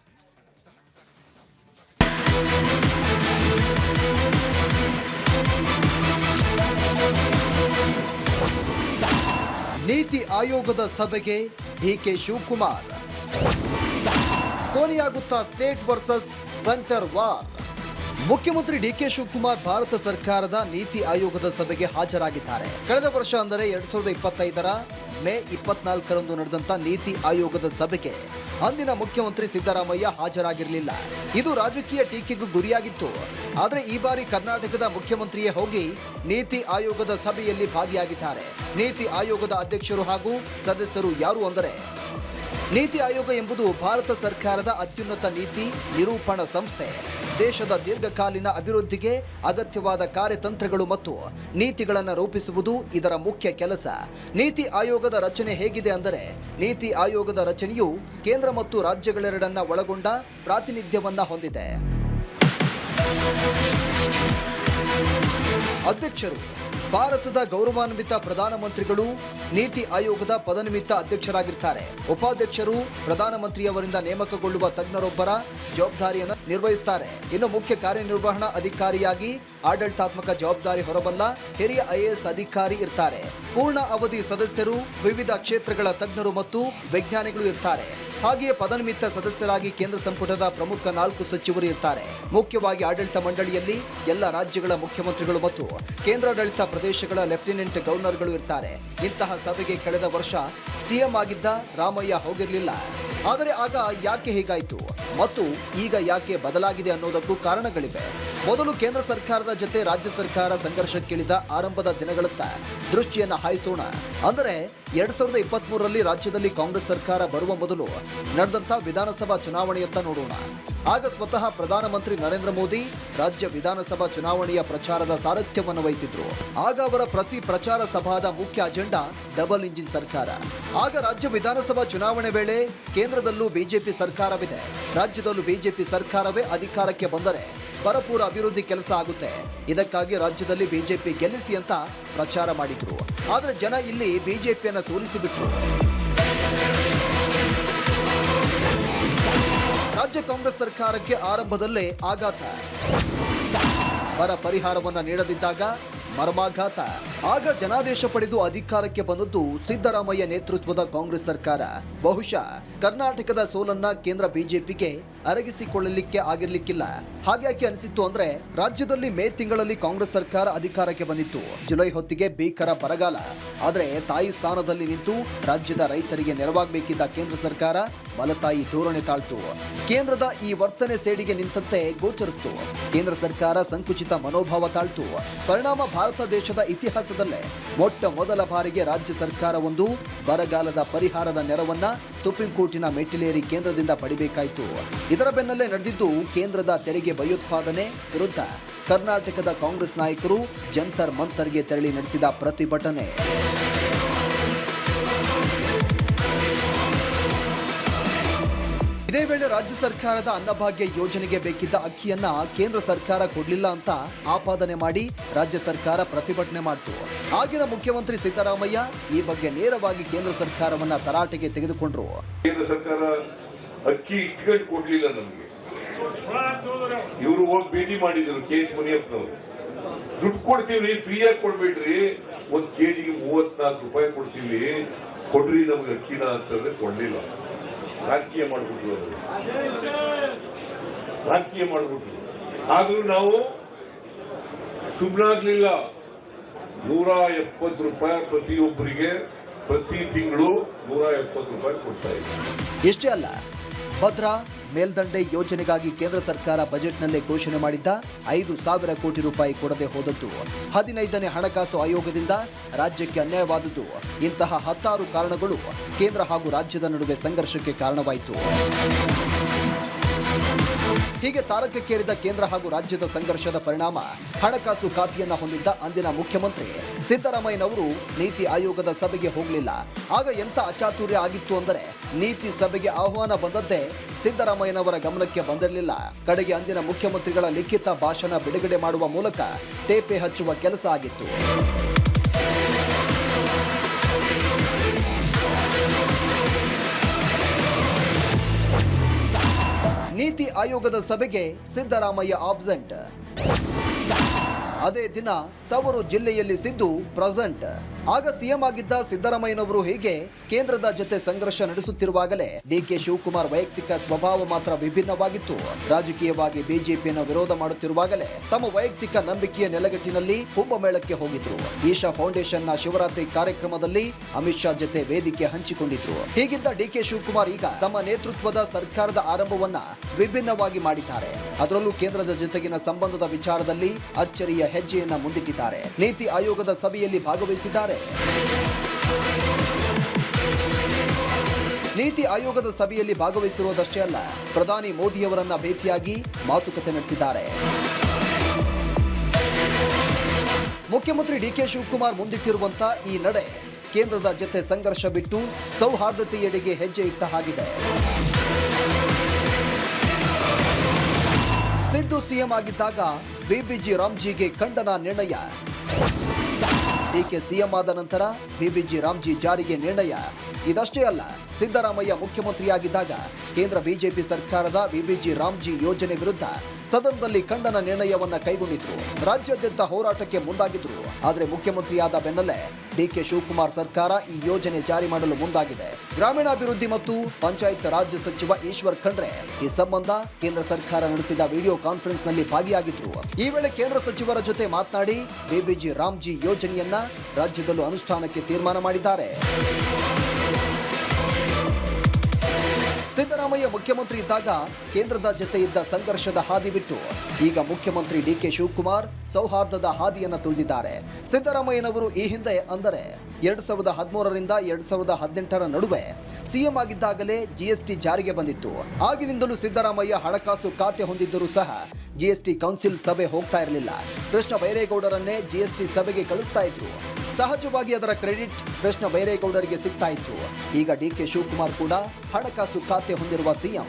ನೀತಿ ಆಯೋಗದ ಸಭೆಗೆ ಡಿಕೆ ಶಿವಕುಮಾರ್. ಕೊನೆಯಾಗುತ್ತಾ ಸ್ಟೇಟ್ ವರ್ಸಸ್ ಸೆಂಟರ್ ವಾರ್. ಮುಖ್ಯಮಂತ್ರಿ ಡಿಕೆ ಶಿವಕುಮಾರ್ ಭಾರತ ಸರ್ಕಾರದ ನೀತಿ ಆಯೋಗದ ಸಭೆಗೆ ಹಾಜರಾಗಿದ್ದಾರೆ. ಕಳೆದ ವರ್ಷ ಅಂದರೆ 2025ರ ಮೇ 24ರಂದು ನಡೆದಂತ ನೀತಿ ಆಯೋಗದ ಸಭೆಗೆ ಅಂದಿನ ಮುಖ್ಯಮಂತ್ರಿ ಸಿದ್ದರಾಮಯ್ಯ ಹಾಜರಾಗಿರಲಿಲ್ಲ. ಇದು ರಾಜಕೀಯ ಟೀಕೆಗೂ ಗುರಿಯಾಗಿತ್ತು. ಆದರೆ ಈ ಬಾರಿ ಕರ್ನಾಟಕದ ಮುಖ್ಯಮಂತ್ರಿಯೇ ಹೋಗಿ ನೀತಿ ಆಯೋಗದ ಸಭೆಯಲ್ಲಿ ಭಾಗಿಯಾಗಿದ್ದಾರೆ. ನೀತಿ ಆಯೋಗದ ಅಧ್ಯಕ್ಷರು ಹಾಗೂ ಸದಸ್ಯರು ಯಾರು ಅಂದರೆ, ನೀತಿ ಆಯೋಗ ಎಂಬುದು ಭಾರತ ಸರ್ಕಾರದ ಅತ್ಯುನ್ನತ ನೀತಿ ನಿರೂಪಣಾ ಸಂಸ್ಥೆ. ದೇಶದ ದೀರ್ಘಕಾಲೀನ ಅಭಿವೃದ್ಧಿಗೆ ಅಗತ್ಯವಾದ ಕಾರ್ಯತಂತ್ರಗಳು ಮತ್ತು ನೀತಿಗಳನ್ನು ರೂಪಿಸುವುದು ಇದರ ಮುಖ್ಯ ಕೆಲಸ. ನೀತಿ ಆಯೋಗದ ರಚನೆ ಹೇಗಿದೆ ಅಂದರೆ, ನೀತಿ ಆಯೋಗದ ರಚನೆಯು ಕೇಂದ್ರ ಮತ್ತು ರಾಜ್ಯಗಳೆರಡನ್ನ ಒಳಗೊಂಡ ಪ್ರಾತಿನಿಧ್ಯವನ್ನ ಹೊಂದಿದೆ. ಅಧ್ಯಕ್ಷರು ಭಾರತದ ಗೌರವಾನ್ವಿತ ಪ್ರಧಾನಮಂತ್ರಿಗಳು ನೀತಿ ಆಯೋಗದ ಪದನಿಮಿತ್ತ ಅಧ್ಯಕ್ಷರಾಗಿರ್ತಾರೆ. ಉಪಾಧ್ಯಕ್ಷರು ಪ್ರಧಾನಮಂತ್ರಿಯವರಿಂದ ನೇಮಕಗೊಳ್ಳುವ ತಜ್ಞರೊಬ್ಬರ ಜವಾಬ್ದಾರಿಯನ್ನು ನಿರ್ವಹಿಸುತ್ತಾರೆ. ಇನ್ನು ಮುಖ್ಯ ಕಾರ್ಯನಿರ್ವಹಣಾ ಅಧಿಕಾರಿಯಾಗಿ ಆಡಳಿತಾತ್ಮಕ ಜವಾಬ್ದಾರಿ ಹೊರಬಲ್ಲ ಹಿರಿಯ ಐಎಎಸ್ ಅಧಿಕಾರಿ ಇರ್ತಾರೆ. ಪೂರ್ಣ ಅವಧಿ ಸದಸ್ಯರು ವಿವಿಧ ಕ್ಷೇತ್ರಗಳ ತಜ್ಞರು ಮತ್ತು ವಿಜ್ಞಾನಿಗಳು ಇರ್ತಾರೆ. ಹಾಗೆಯೇ ಪದನಿಮಿತ್ತ ಸದಸ್ಯರಾಗಿ ಕೇಂದ್ರ ಸಂಪುಟದ ಪ್ರಮುಖ 4 ಸಚಿವರು ಇರ್ತಾರೆ. ಮುಖ್ಯವಾಗಿ ಆಡಳಿತ ಮಂಡಳಿಯಲ್ಲಿ ಎಲ್ಲ ರಾಜ್ಯಗಳ ಮುಖ್ಯಮಂತ್ರಿಗಳು ಮತ್ತು ಕೇಂದ್ರಾಡಳಿತ ಪ್ರದೇಶಗಳ ಲೆಫ್ಟಿನೆಂಟ್ ಗವರ್ನರ್ಗಳು ಇರ್ತಾರೆ. ಇಂತಹ ಸಭೆಗೆ ಕಳೆದ ವರ್ಷ ಸಿಎಂ ಆಗಿದ್ದ ರಾಮಯ್ಯ ಹೋಗಿರಲಿಲ್ಲ. ಆದರೆ ಆಗ ಯಾಕೆ ಹೀಗಾಯಿತು ಮತ್ತು ಈಗ ಯಾಕೆ ಬದಲಾಗಿದೆ ಅನ್ನೋದಕ್ಕೂ ಕಾರಣಗಳಿವೆ. ಮೊದಲು ಕೇಂದ್ರ ಸರ್ಕಾರದ ಜೊತೆ ರಾಜ್ಯ ಸರ್ಕಾರ ಸಂಘರ್ಷಕ್ಕಿಳಿದ ಆರಂಭದ ದಿನಗಳತ್ತ ದೃಷ್ಟಿಯನ್ನು ಹಾಯಿಸೋಣ. ಅಂದರೆ 2023ರಲ್ಲಿ ರಾಜ್ಯದಲ್ಲಿ ಕಾಂಗ್ರೆಸ್ ಸರ್ಕಾರ ಬರುವ ಮೊದಲು ನಡೆದಂಥ ವಿಧಾನಸಭಾ ಚುನಾವಣೆಯತ್ತ ನೋಡೋಣ. ಆಗ ಸ್ವತಃ ಪ್ರಧಾನಮಂತ್ರಿ ನರೇಂದ್ರ ಮೋದಿ ರಾಜ್ಯ ವಿಧಾನಸಭಾ ಚುನಾವಣೆಯ ಪ್ರಚಾರದ ಸಾರಥ್ಯವನ್ನು ವಹಿಸಿದ್ರು. ಆಗ ಅವರ ಪ್ರತಿ ಪ್ರಚಾರ ಸಭಾದ ಮುಖ್ಯ ಅಜೆಂಡಾ ಡಬಲ್ ಇಂಜಿನ್ ಸರ್ಕಾರ. ಆಗ ರಾಜ್ಯ ವಿಧಾನಸಭಾ ಚುನಾವಣೆ ವೇಳೆ ಕೇಂದ್ರದಲ್ಲೂ ಬಿಜೆಪಿ ಸರ್ಕಾರವಿದೆ, ರಾಜ್ಯದಲ್ಲೂ ಬಿಜೆಪಿ ಸರ್ಕಾರವೇ ಅಧಿಕಾರಕ್ಕೆ ಬಂದರೆ ಭರಪೂರ ಅಭಿವೃದ್ಧಿ ಕೆಲಸ ಆಗುತ್ತೆ, ಇದಕ್ಕಾಗಿ ರಾಜ್ಯದಲ್ಲಿ ಬಿಜೆಪಿ ಗೆಲ್ಲಿಸಿ ಅಂತ ಪ್ರಚಾರ ಮಾಡಿದ್ರು. ಆದರೆ ಜನ ಇಲ್ಲಿ ಬಿಜೆಪಿಯನ್ನು ಸೋಲಿಸಿಬಿಟ್ರು. ರಾಜ್ಯ ಕಾಂಗ್ರೆಸ್ ಸರ್ಕಾರಕ್ಕೆ ಆರಂಭದಲ್ಲೇ ಆಘಾತ. ಬರ ಪರಿಹಾರವನ್ನ ನೀಡದಿದ್ದಾಗ ಮರ್ಮಾಘಾತ. ಆಗ ಜನಾದೇಶ ಪಡೆದು ಅಧಿಕಾರಕ್ಕೆ ಬಂದದ್ದು ಸಿದ್ದರಾಮಯ್ಯ ನೇತೃತ್ವದ ಕಾಂಗ್ರೆಸ್ ಸರ್ಕಾರ. ಬಹುಶಃ ಕರ್ನಾಟಕದ ಸೋಲನ್ನ ಕೇಂದ್ರ ಬಿಜೆಪಿಗೆ ಅರಗಿಸಿಕೊಳ್ಳಲಿಕ್ಕೆ ಆಗಿರ್ಲಿಕ್ಕಿಲ್ಲ. ಹಾಗ್ಯಾಕೆ ಅನಿಸಿತ್ತು ಅಂದ್ರೆ, ರಾಜ್ಯದಲ್ಲಿ ಮೇ ತಿಂಗಳಲ್ಲಿ ಕಾಂಗ್ರೆಸ್ ಸರ್ಕಾರ ಅಧಿಕಾರಕ್ಕೆ ಬಂದಿತ್ತು. ಜುಲೈ ಹೊತ್ತಿಗೆ ಭೀಕರ ಬರಗಾಲ. ಆದರೆ ತಾಯಿ ಸ್ಥಾನದಲ್ಲಿ ನಿಂತು ರಾಜ್ಯದ ರೈತರಿಗೆ ನೆರವಾಗಬೇಕಿದ್ದ ಕೇಂದ್ರ ಸರ್ಕಾರ ಮಲತಾಯಿ ಧೋರಣೆ ತಾಳ್ತು. ಕೇಂದ್ರದ ಈ ವರ್ತನೆ ಸೇಡಿಗೆ ನಿಂತಂತೆ ಗೋಚರಿಸಿತು. ಕೇಂದ್ರ ಸರ್ಕಾರ ಸಂಕುಚಿತ ಮನೋಭಾವ ತಾಳ್ತು. ಪರಿಣಾಮ ಭಾರತ ದೇಶದ ಇತಿಹಾಸದಲ್ಲೇ ಮೊಟ್ಟ ಮೊದಲ ಬಾರಿಗೆ ರಾಜ್ಯ ಸರ್ಕಾರ ಒಂದು ಬರಗಾಲದ ಪರಿಹಾರದ ನೆರವನ್ನ ಸುಪ್ರೀಂ ಕೋರ್ಟಿನ ಮೆಟ್ಟಿಲೇರಿ ಕೇಂದ್ರದಿಂದ ಪಡಿಬೇಕಾಯಿತು. ಇದರ ಬೆನ್ನಲ್ಲೇ ನಡೆದಿದ್ದು ಕೇಂದ್ರದ ತೆರಿಗೆ ಭಯೋತ್ಪಾದನೆ ವಿರುದ್ಧ ಕರ್ನಾಟಕದ ಕಾಂಗ್ರೆಸ್ ನಾಯಕರು ಜಂತರ್ ಮಂತರ್ಗೆ ತೆರಳಿ ನಡೆಸಿದ ಪ್ರತಿಭಟನೆ. ಇದೇ ವೇಳೆ ರಾಜ್ಯ ಸರ್ಕಾರದ ಅನ್ನಭಾಗ್ಯ ಯೋಜನೆಗೆ ಬೇಕಿದ್ದ ಅಕ್ಕಿಯನ್ನ ಕೇಂದ್ರ ಸರ್ಕಾರ ಕೊಡಲಿಲ್ಲ ಅಂತ ಆಪಾದನೆ ಮಾಡಿ ರಾಜ್ಯ ಸರ್ಕಾರ ಪ್ರತಿಭಟನೆ ಮಾಡಿತು. ಆಗಿನ ಮುಖ್ಯಮಂತ್ರಿ ಸಿದ್ದರಾಮಯ್ಯ ಈ ಬಗ್ಗೆ ನೇರವಾಗಿ ಕೇಂದ್ರ ಸರ್ಕಾರವನ್ನ ತರಾಟೆಗೆ ತೆಗೆದುಕೊಂಡ್ರು. ಕೇಂದ್ರ ಸರ್ಕಾರ ಅಕ್ಕಿ ಇಟ್ಕೊಂಡು ಕೊಡ್ಲಿಲ್ಲ ನಮಗೆ. ಇವರು ಹೋಗಿ ಭೇಟಿ ಮಾಡಿದ್ರು KH ಮುನಿಯಪ್ಪನವರು. ದುಡ್ಡು ಕೊಡ್ತೀವಿ, ಫ್ರೀಯಾಗಿ ಕೊಡ್ಬೇಡ್ರಿ, 1 kgಗೆ 34 ರೂಪಾಯಿ ಕೊಡ್ತೀವಿ, ಕೊಡ್ರಿ ನಮ್ಗೆ ಅಕ್ಕಿನ ಅಂತಂದ್ರೆ ಕೊಡ್ಲಿಲ್ಲ. ರಾಜಕೀಯ ಮಾಡ್ಬಿಟ್ರು, ರಾಜಕೀಯ ಮಾಡ್ಬಿಟ್ರು. ಆದ್ರೂ ನಾವು ಸುಮ್ಮನಾಗ್ಲಿಲ್ಲ. 170 ರೂಪಾಯಿ ಪ್ರತಿಯೊಬ್ಬರಿಗೆ ಪ್ರತಿ ತಿಂಗಳು 170 ರೂಪಾಯಿ ಕೊಡ್ತಾ ಇದ್ದೀವಿ. ಎಷ್ಟೇ ಅಲ್ಲ, ಭದ್ರಾ ಮೇಲ್ದಂಡೆ ಯೋಜನೆಗಾಗಿ ಕೇಂದ್ರ ಸರ್ಕಾರ ಬಜೆಟ್ನಲ್ಲೇ ಘೋಷಣೆ ಮಾಡಿದ್ದ 5,000 ಕೋಟಿ ರೂಪಾಯಿ ಕೊಡದೆ ಹೋದದ್ದು, 15ನೇ ಹಣಕಾಸು ಆಯೋಗದಿಂದ ರಾಜ್ಯಕ್ಕೆ ಅನ್ಯಾಯವಾದದ್ದು, ಇಂತಹ 10 ಕಾರಣಗಳು ಕೇಂದ್ರ ಹಾಗೂ ರಾಜ್ಯದ ನಡುವೆ ಸಂಘರ್ಷಕ್ಕೆ ಕಾರಣವಾಯಿತು. ಹೀಗೆ ತಾರಕಕ್ಕೇರಿದ ಕೇಂದ್ರ ಹಾಗೂ ರಾಜ್ಯದ ಸಂಘರ್ಷದ ಪರಿಣಾಮ ಹಣಕಾಸು ಖಾತೆಯನ್ನ ಹೊಂದಿದ್ದ ಅಂದಿನ ಮುಖ್ಯಮಂತ್ರಿ ಸಿದ್ದರಾಮಯ್ಯನವರು ನೀತಿ ಆಯೋಗದ ಸಭೆಗೆ ಹೋಗಲಿಲ್ಲ. ಆಗ ಎಂಥ ಅಚಾತುರ್ಯ ಆಗಿತ್ತು ಅಂದರೆ, ನೀತಿ ಸಭೆಗೆ ಆಹ್ವಾನ ಬಂದದ್ದೇ ಸಿದ್ದರಾಮಯ್ಯನವರ ಗಮನಕ್ಕೆ ಬಂದಿರಲಿಲ್ಲ. ಕಡೆಗೆ ಅಂದಿನ ಮುಖ್ಯಮಂತ್ರಿಗಳ ಲಿಖಿತ ಭಾಷಣ ಬಿಡುಗಡೆ ಮಾಡುವ ಮೂಲಕ ತೇಪೆ ಹಚ್ಚುವ ಕೆಲಸ ಆಗಿತ್ತು. ನೀತಿ ಆಯೋಗದ ಸಭೆಗೆ ಸಿದ್ದರಾಮಯ್ಯ ಆಬ್ಸೆಂಟ್. ಅದೇ ದಿನ ತವರು ಜಿಲ್ಲೆಯಲ್ಲಿ ಸಿದ್ದು ಪ್ರೆಸೆಂಟ್. ಆಗ ಸಿಎಂ ಆಗಿದ್ದ ಸಿದ್ದರಾಮಯ್ಯನವರು ಹೀಗೆ ಕೇಂದ್ರದ ಜೊತೆ ಸಂಘರ್ಷ ನಡೆಸುತ್ತಿರುವಾಗಲೇ ಡಿಕೆ ಶಿವಕುಮಾರ್ ವೈಯಕ್ತಿಕ ಸ್ವಭಾವ ಮಾತ್ರ ವಿಭಿನ್ನವಾಗಿತ್ತು. ರಾಜಕೀಯವಾಗಿ ಬಿಜೆಪಿಯನ್ನು ವಿರೋಧ ಮಾಡುತ್ತಿರುವಾಗಲೇ ತಮ್ಮ ವೈಯಕ್ತಿಕ ನಂಬಿಕೆಯ ನೆಲೆಗಟ್ಟಿನಲ್ಲಿ ಕುಂಭಮೇಳಕ್ಕೆ ಹೋಗಿದ್ರು. ಈಶಾ ಫೌಂಡೇಶನ್ನ ಶಿವರಾತ್ರಿ ಕಾರ್ಯಕ್ರಮದಲ್ಲಿ ಅಮಿತ್ ಶಾ ಜೊತೆ ವೇದಿಕೆ ಹಂಚಿಕೊಂಡಿದ್ರು. ಹೀಗಿದ್ದ ಡಿಕೆ ಶಿವಕುಮಾರ್ ಈಗ ತಮ್ಮ ನೇತೃತ್ವದ ಸರ್ಕಾರದ ಆರಂಭವನ್ನ ವಿಭಿನ್ನವಾಗಿ ಮಾಡಿದ್ದಾರೆ. ಅದರಲ್ಲೂ ಕೇಂದ್ರದ ಜೊತೆಗಿನ ಸಂಬಂಧದ ವಿಚಾರದಲ್ಲಿ ಅಚ್ಚರಿಯ ಹೆಜ್ಜೆಯನ್ನ ಮುಂದಿಟ್ಟಿದ್ದಾರೆ. ನೀತಿ ಆಯೋಗದ ಸಭೆಯಲ್ಲಿ ಭಾಗವಹಿಸಿದ್ದಾರೆ. ನೀತಿ ಆಯೋಗದ ಸಭೆಯಲ್ಲಿ ಭಾಗವಹಿಸಿರುವುದಷ್ಟೇ ಅಲ್ಲ, ಪ್ರಧಾನಿ ಮೋದಿಯವರನ್ನ ಭೇಟಿಯಾಗಿ ಮಾತುಕತೆ ನಡೆಸಿದ್ದಾರೆ. ಮುಖ್ಯಮಂತ್ರಿ ಡಿಕೆ ಶಿವಕುಮಾರ್ ಮುಂದಿಟ್ಟಿರುವಂತಹ ಈ ನಡೆ ಕೇಂದ್ರದ ಜೊತೆ ಸಂಘರ್ಷ ಬಿಟ್ಟು ಸೌಹಾರ್ದತೆಯೆಡೆಗೆ ಹೆಜ್ಜೆ ಇಟ್ಟ ಹಾಗಿದೆ. ಸಿದ್ದು ಸಿಎಂ ಆಗಿದ್ದಾಗ ಬಿಬಿಜಿ ರಾಮ್ಜಿಗೆ ಖಂಡನ ನಿರ್ಣಯ. ಡಿಕೆ ಸಿಎಂ ಆದ ನಂತರ ಬಿಬಿಜಿ ರಾಮ್ಜಿ ಜಾರಿಗೆ ನಿರ್ಣಯ. ಇದಷ್ಟೇ ಅಲ್ಲ, ಸಿದ್ದರಾಮಯ್ಯ ಮುಖ್ಯಮಂತ್ರಿಯಾಗಿದ್ದಾಗ ಕೇಂದ್ರ ಬಿಜೆಪಿ ಸರ್ಕಾರದ ಬಿಬಿಜಿ ರಾಮ್ಜಿ ಯೋಜನೆ ವಿರುದ್ಧ ಸದನದಲ್ಲಿ ಖಂಡನ ನಿರ್ಣಯವನ್ನ ಕೈಗೊಂಡಿದ್ರು. ರಾಜ್ಯಾದ್ಯಂತ ಹೋರಾಟಕ್ಕೆ ಮುಂದಾಗಿದ್ರು. ಆದರೆ ಮುಖ್ಯಮಂತ್ರಿಯಾದ ಬೆನ್ನಲ್ಲೇ ಡಿಕೆ ಶಿವಕುಮಾರ್ ಸರ್ಕಾರ ಈ ಯೋಜನೆ ಜಾರಿ ಮಾಡಲು ಮುಂದಾಗಿದೆ. ಗ್ರಾಮೀಣಾಭಿವೃದ್ಧಿ ಮತ್ತು ಪಂಚಾಯತ್ ರಾಜ್ ಸಚಿವ ಈಶ್ವರ್ ಖಂಡ್ರೆ ಈ ಸಂಬಂಧ ಕೇಂದ್ರ ಸರ್ಕಾರ ನಡೆಸಿದ ವಿಡಿಯೋ ಕಾನ್ಫರೆನ್ಸ್ನಲ್ಲಿ ಭಾಗಿಯಾಗಿದ್ರು. ಈ ವೇಳೆ ಕೇಂದ್ರ ಸಚಿವರ ಜೊತೆ ಮಾತನಾಡಿ ಬಿಬಿಜಿ ರಾಮ್ಜಿ ಯೋಜನೆಯನ್ನ ರಾಜ್ಯದಲ್ಲೂ ಅನುಷ್ಠಾನಕ್ಕೆ ತೀರ್ಮಾನ ಮಾಡಿದ್ದಾರೆ. ಸಿದ್ದರಾಮಯ್ಯ ಮುಖ್ಯಮಂತ್ರಿ ಇದ್ದಾಗ ಕೇಂದ್ರದ ಜೊತೆ ಇದ್ದ ಸಂಘರ್ಷದ ಹಾದಿ ಬಿಟ್ಟು ಈಗ ಮುಖ್ಯಮಂತ್ರಿ ಡಿಕೆ ಶಿವಕುಮಾರ್ ಸೌಹಾರ್ದದ ಹಾದಿಯನ್ನು ತುಳಿದಿದ್ದಾರೆ. ಸಿದ್ದರಾಮಯ್ಯನವರು ಈ ಹಿಂದೆ ಅಂದರೆ 2013ರಿಂದ 2018ರ ನಡುವೆ ಸಿಎಂ ಆಗಿದ್ದಾಗಲೇ ಜಿಎಸ್ಟಿ ಜಾರಿಗೆ ಬಂದಿತ್ತು. ಆಗಿನಿಂದಲೂ ಸಿದ್ದರಾಮಯ್ಯ ಹಣಕಾಸು ಖಾತೆ ಹೊಂದಿದ್ದರೂ ಸಹ ಜಿಎಸ್ಟಿ ಕೌನ್ಸಿಲ್ ಸಭೆ ಹೋಗ್ತಾ ಇರಲಿಲ್ಲ. ಕೃಷ್ಣ ಬೈರೇಗೌಡರನ್ನೇ ಜಿಎಸ್ಟಿ ಸಭೆಗೆ ಕಳಿಸ್ತಾ ಇದ್ರು. ಸಹಜವಾಗಿ ಅದರ ಕ್ರೆಡಿಟ್ ಕೃಷ್ಣ ಬೈರೇಗೌಡರಿಗೆ ಸಿಗ್ತಾ ಇತ್ತು. ಈಗ ಡಿಕೆ ಶಿವಕುಮಾರ್ ಕೂಡ ಹಣಕಾಸು ಖಾತೆ ಹೊಂದಿರುವ ಸಿಎಂ.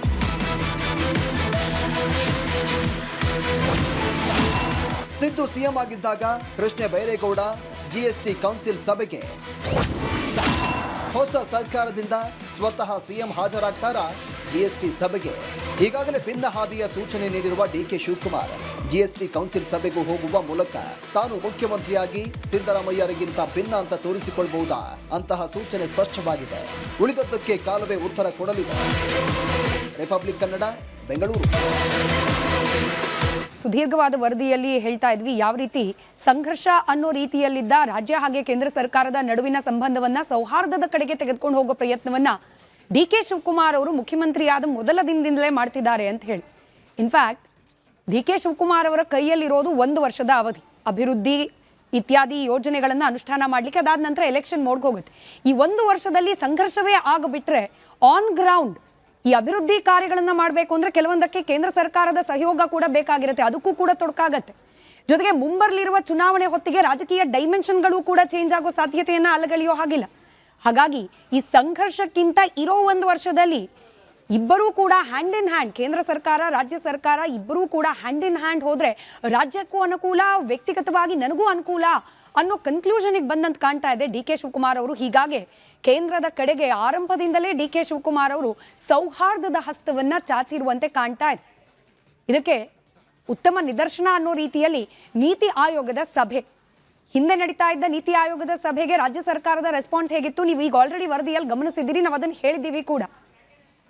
ಸಿದ್ದು ಸಿಎಂ ಆಗಿದ್ದಾಗ ಕೃಷ್ಣ ಬೈರೇಗೌಡ ಜಿಎಸ್ಟಿ ಕೌನ್ಸಿಲ್ ಸಭೆಗೆ ಹೊಸ ಸರ್ಕಾರದಿಂದ ಸ್ವತಃ ಸಿಎಂ ಹಾಜರಾಗ್ತಾರಾ ಜಿಎಸ್ಟಿ ಸಭೆಗೆ? ಈಗಾಗಲೇ ಭಿನ್ನ ಹಾದಿಯ ಸೂಚನೆ ನೀಡಿರುವ ಡಿಕೆ ಶಿವಕುಮಾರ್ ಜಿಎಸ್ಟಿ ಕೌನ್ಸಿಲ್ ಸಭೆಗೂ ಹೋಗುವ ಮೂಲಕ ತಾನು ಮುಖ್ಯಮಂತ್ರಿಯಾಗಿ ಸಿದ್ದರಾಮಯ್ಯರಿಗಿಂತ ಭಿನ್ನ ಅಂತ ತೋರಿಸಿಕೊಳ್ಳಬಹುದಾ ಅಂತಹ ಸೂಚನೆ ಸ್ಪಷ್ಟವಾಗಿದೆ. ಉಳಿದದ್ದಕ್ಕೆ ಕಾಲವೇ ಉತ್ತರ ಕೊಡಲಿದೆ. ರಿಪಬ್ಲಿಕ್ ಕನ್ನಡ, ಬೆಂಗಳೂರು. ಸುದೀರ್ಘವಾದ ವರದಿಯಲ್ಲಿ ಹೇಳ್ತಾ ಇದ್ವಿ ಯಾವ ರೀತಿ ಸಂಘರ್ಷ ಅನ್ನೋ ರೀತಿಯಲ್ಲಿದ್ದ ರಾಜ್ಯ ಹಾಗೆ ಕೇಂದ್ರ ಸರ್ಕಾರದ ನಡುವಿನ ಸಂಬಂಧವನ್ನ ಸೌಹಾರ್ದದ ಕಡೆಗೆ ತೆಗೆದುಕೊಂಡು ಹೋಗೋ ಪ್ರಯತ್ನವನ್ನ ಡಿಕೆ ಶಿವಕುಮಾರ್ ಅವರು ಮುಖ್ಯಮಂತ್ರಿಯಾದ ಮೊದಲ ದಿನದಿಂದಲೇ ಮಾಡ್ತಿದ್ದಾರೆ ಅಂತ ಹೇಳಿ. ಇನ್ಫ್ಯಾಕ್ಟ್ ಡಿಕೆ ಶಿವಕುಮಾರ್ ಅವರ ಕೈಯಲ್ಲಿರೋದು 1 ವರ್ಷದ ಅವಧಿ. ಅಭಿವೃದ್ಧಿ ಇತ್ಯಾದಿ ಯೋಜನೆಗಳನ್ನು ಅನುಷ್ಠಾನ ಮಾಡಲಿಕ್ಕೆ ಅದಾದ ನಂತರ ಎಲೆಕ್ಷನ್ ಮೋಡ್ಗೆ ಹೋಗುತ್ತೆ. ಈ 1 ವರ್ಷದಲ್ಲಿ ಸಂಘರ್ಷವೇ ಆಗಿಬಿಟ್ರೆ ಆನ್ ಗ್ರೌಂಡ್ ಈ ಅಭಿವೃದ್ಧಿ ಕಾರ್ಯಗಳನ್ನ ಮಾಡಬೇಕು ಅಂದ್ರೆ ಕೆಲವೊಂದಕ್ಕೆ ಕೇಂದ್ರ ಸರ್ಕಾರದ ಸಹಯೋಗ ಕೂಡ ಬೇಕಾಗಿರುತ್ತೆ. ಅದಕ್ಕೂ ಕೂಡ ತೊಡಕಾಗತ್ತೆ. ಜೊತೆಗೆ ಮುಂಬರ್ಲಿರುವ ಚುನಾವಣೆ ಹೊತ್ತಿಗೆ ರಾಜಕೀಯ ಡೈಮೆನ್ಷನ್ಗಳು ಕೂಡ ಚೇಂಜ್ ಆಗೋ ಸಾಧ್ಯತೆಯನ್ನ ಅಲ್ಲಗಳೆಯೋ ಹಾಗಿಲ್ಲ. ಹಾಗಾಗಿ ಈ ಸಂಘರ್ಷಕ್ಕಿಂತ ಇರೋ 1 ವರ್ಷದಲ್ಲಿ ಇಬ್ಬರೂ ಕೂಡ ಹ್ಯಾಂಡ್ ಇನ್ ಹ್ಯಾಂಡ್, ಕೇಂದ್ರ ಸರ್ಕಾರ ರಾಜ್ಯ ಸರ್ಕಾರ ಇಬ್ಬರೂ ಕೂಡ ಹ್ಯಾಂಡ್ ಇನ್ ಹ್ಯಾಂಡ್ ಹೋದ್ರೆ ರಾಜ್ಯಕ್ಕೂ ಅನುಕೂಲ, ವ್ಯಕ್ತಿಗತವಾಗಿ ನನಗೂ ಅನುಕೂಲ ಅನ್ನೋ ಕನ್ಕ್ಲೂಷನ್ಗೆ ಬಂದಂತ ಕಾಣ್ತಾ ಇದೆ ಡಿಕೆ ಶಿವಕುಮಾರ್ ಅವರು. ಹೀಗಾಗಿ ಕೇಂದ್ರದ ಕಡೆಗೆ ಆರಂಭದಿಂದಲೇ ಡಿಕೆ ಶಿವಕುಮಾರ್ ಅವರು ಸೌಹಾರ್ದದ ಹಸ್ತವನ್ನ ಚಾಚಿರುವಂತೆ ಕಾಣ್ತಾ ಇದೆ. ಇದಕ್ಕೆ ಉತ್ತಮ ನಿದರ್ಶನ ಅನ್ನೋ ರೀತಿಯಲ್ಲಿ ನೀತಿ ಆಯೋಗದ ಸಭೆ, ಹಿಂದೆ ನಡೀತಾ ಇದ್ದ ನೀತಿ ಆಯೋಗದ ಸಭೆಗೆ ರಾಜ್ಯ ಸರ್ಕಾರದ ರೆಸ್ಪಾನ್ಸ್ ಹೇಗಿತ್ತು ನೀವು ಈಗ ಆಲ್ರೆಡಿ ವರದಿಯಲ್ಲಿ ಗಮನಿಸಿದ್ದೀರಿ. ನಾವು ಅದನ್ನು ಹೇಳಿದ್ದೀವಿ ಕೂಡ.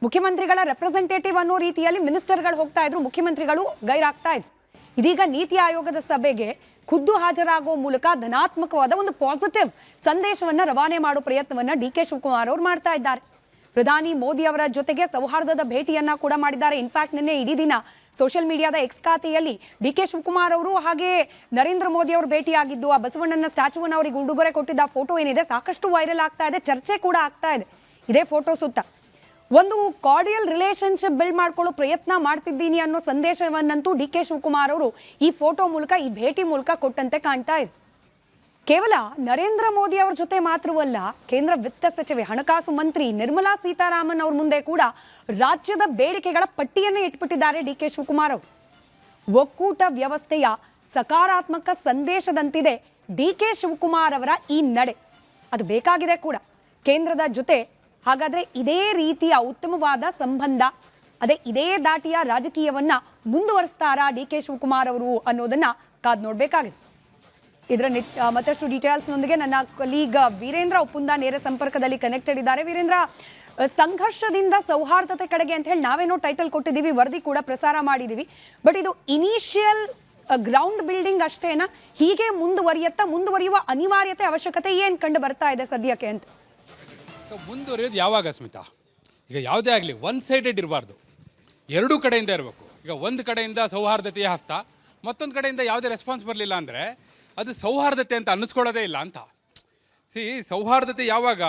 ಮುಖ್ಯಮಂತ್ರಿಗಳ ರೆಪ್ರೆಸೆಂಟೇಟಿವ್ ಅನ್ನೋ ರೀತಿಯಲ್ಲಿ ಮಿನಿಸ್ಟರ್ಗಳು ಹೋಗ್ತಾ ಇದ್ರು, ಮುಖ್ಯಮಂತ್ರಿಗಳು ಗೈರಾಗ್ತಾ ಇದ್ರು. ಇದೀಗ ನೀತಿ ಆಯೋಗದ ಸಭೆಗೆ ಖುದ್ದು ಹಾಜರಾಗುವ ಮೂಲಕ ಧನಾತ್ಮಕವಾದ ಒಂದು ಪಾಸಿಟಿವ್ ಸಂದೇಶವನ್ನ ರವಾನೆ ಮಾಡೋ ಪ್ರಯತ್ನವನ್ನ ಡಿಕೆ ಶಿವಕುಮಾರ್ ಅವರು ಮಾಡ್ತಾ ಇದ್ದಾರೆ. ಪ್ರಧಾನಿ ಮೋದಿ ಅವರ ಜೊತೆಗೆ ಸೌಹಾರ್ದದ ಭೇಟಿಯನ್ನ ಕೂಡ ಮಾಡಿದ್ದಾರೆ. ಇನ್ಫ್ಯಾಕ್ಟ್ ನಿನ್ನೆ ಇಡೀ ದಿನ ಸೋಷಿಯಲ್ ಮೀಡಿಯಾದ ಎಕ್ಸ್ ಖಾತೆಯಲ್ಲಿ ಡಿಕೆ ಶಿವಕುಮಾರ್ ಅವರು ಹಾಗೆ ನರೇಂದ್ರ ಮೋದಿ ಅವರು ಭೇಟಿಯಾಗಿದ್ದು ಆ ಬಸವಣ್ಣನ ಸ್ಟ್ಯಾಚ್ಯೂವನ್ನು ಅವರಿಗೆ ಉಡುಗೊರೆ ಕೊಟ್ಟಿದ್ದ ಫೋಟೋ ಏನಿದೆ ಸಾಕಷ್ಟು ವೈರಲ್ ಆಗ್ತಾ ಇದೆ, ಚರ್ಚೆ ಕೂಡ ಆಗ್ತಾ ಇದೆ. ಇದೇ ಫೋಟೋ ಸುತ್ತ ಒಂದು ಕಾರ್ಡಿಯಲ್ ರಿಲೇಶನ್ಶಿಪ್ ಬಿಲ್ಡ್ ಮಾಡ್ಕೊಳ್ಳೋ ಪ್ರಯತ್ನ ಮಾಡ್ತಿದ್ದೀನಿ ಅನ್ನೋ ಸಂದೇಶವನ್ನಂತೂ ಡಿಕೆ ಶಿವಕುಮಾರ್ ಅವರು ಈ ಫೋಟೋ ಮೂಲಕ, ಈ ಭೇಟಿ ಮೂಲಕ ಕೊಟ್ಟಂತೆ ಕಾಣ್ತಾ ಇದೆ. ಕೇವಲ ನರೇಂದ್ರ ಮೋದಿ ಅವರ ಜೊತೆ ಮಾತ್ರವಲ್ಲ, ಕೇಂದ್ರ ವಿತ್ತ ಸಚಿವೆ ಹಣಕಾಸು ಮಂತ್ರಿ ನಿರ್ಮಲಾ ಸೀತಾರಾಮನ್ ಅವ್ರ ಮುಂದೆ ಕೂಡ ರಾಜ್ಯದ ಬೇಡಿಕೆಗಳ ಪಟ್ಟಿಯನ್ನು ಇಟ್ಬಿಟ್ಟಿದ್ದಾರೆ ಡಿಕೆ ಶಿವಕುಮಾರ್ ಅವರು. ಒಕ್ಕೂಟ ವ್ಯವಸ್ಥೆಯ ಸಕಾರಾತ್ಮಕ ಸಂದೇಶದಂತಿದೆ ಡಿಕೆ ಶಿವಕುಮಾರ್ ಅವರ ಈ ನಡೆ. ಅದು ಬೇಕಾಗಿದೆ ಕೂಡ ಕೇಂದ್ರದ ಜೊತೆ. ಹಾಗಾದ್ರೆ ಇದೇ ರೀತಿಯ ಉತ್ತಮವಾದ ಸಂಬಂಧ, ಅದೇ ಇದೇ ದಾಟಿಯ ರಾಜಕೀಯವನ್ನ ಮುಂದುವರಿಸ್ತಾರಾ ಡಿಕೆ ಶಿವಕುಮಾರ್ ಅವರು ಅನ್ನೋದನ್ನ ಕಾದ್ ನೋಡ್ಬೇಕಾಗಿದೆ. ಇದರ ಮತ್ತಷ್ಟು ಡೀಟೇಲ್ಸ್ನೊಂದಿಗೆ ನನ್ನ ಕೊಲೀಗ್ ವೀರೇಂದ್ರ ಉಪ್ಪುಂದ ನೇರ ಸಂಪರ್ಕದಲ್ಲಿ ಕನೆಕ್ಟೆಡ್ ಇದ್ದಾರೆ. ವೀರೇಂದ್ರ, ಸಂಘರ್ಷದಿಂದ ಸೌಹಾರ್ದತೆ ಕಡೆಗೆ ಅಂತ ಹೇಳಿ ನಾವೇನೋ ಟೈಟಲ್ ಕೊಟ್ಟಿದ್ದೀವಿ, ವರದಿ ಕೂಡ ಪ್ರಸಾರ ಮಾಡಿದ್ದೀವಿ. ಬಟ್ ಇದು ಇನಿಷಿಯಲ್ ಗ್ರೌಂಡ್ ಬಿಲ್ಡಿಂಗ್ ಅಷ್ಟೇನಾ? ಹೀಗೆ ಮುಂದುವರಿಯುವ ಅನಿವಾರ್ಯತೆ, ಅವಶ್ಯಕತೆ ಏನು ಕಂಡು ಬರ್ತಾ ಇದೆ ಸದ್ಯಕ್ಕೆ ಅಂತ? ಮುಂದುವರಿಯೋದು ಯಾವಾಗ ಸ್ಮಿತಾ? ಈಗ ಯಾವುದೇ ಆಗಲಿ ಒನ್ ಸೈಡೆಡ್ ಇರಬಾರ್ದು, ಎರಡೂ ಕಡೆಯಿಂದ ಇರಬೇಕು. ಈಗ ಒಂದು ಕಡೆಯಿಂದ ಸೌಹಾರ್ದತೆಯ ಹಸ್ತ, ಮತ್ತೊಂದು ಕಡೆಯಿಂದ ಯಾವುದೇ ರೆಸ್ಪಾನ್ಸ್ ಬರಲಿಲ್ಲ ಅಂದರೆ ಅದು ಸೌಹಾರ್ದತೆ ಅಂತ ಅನ್ನಿಸ್ಕೊಳ್ಳೋದೇ ಇಲ್ಲ ಅಂತ. ಸೌಹಾರ್ದತೆ ಯಾವಾಗ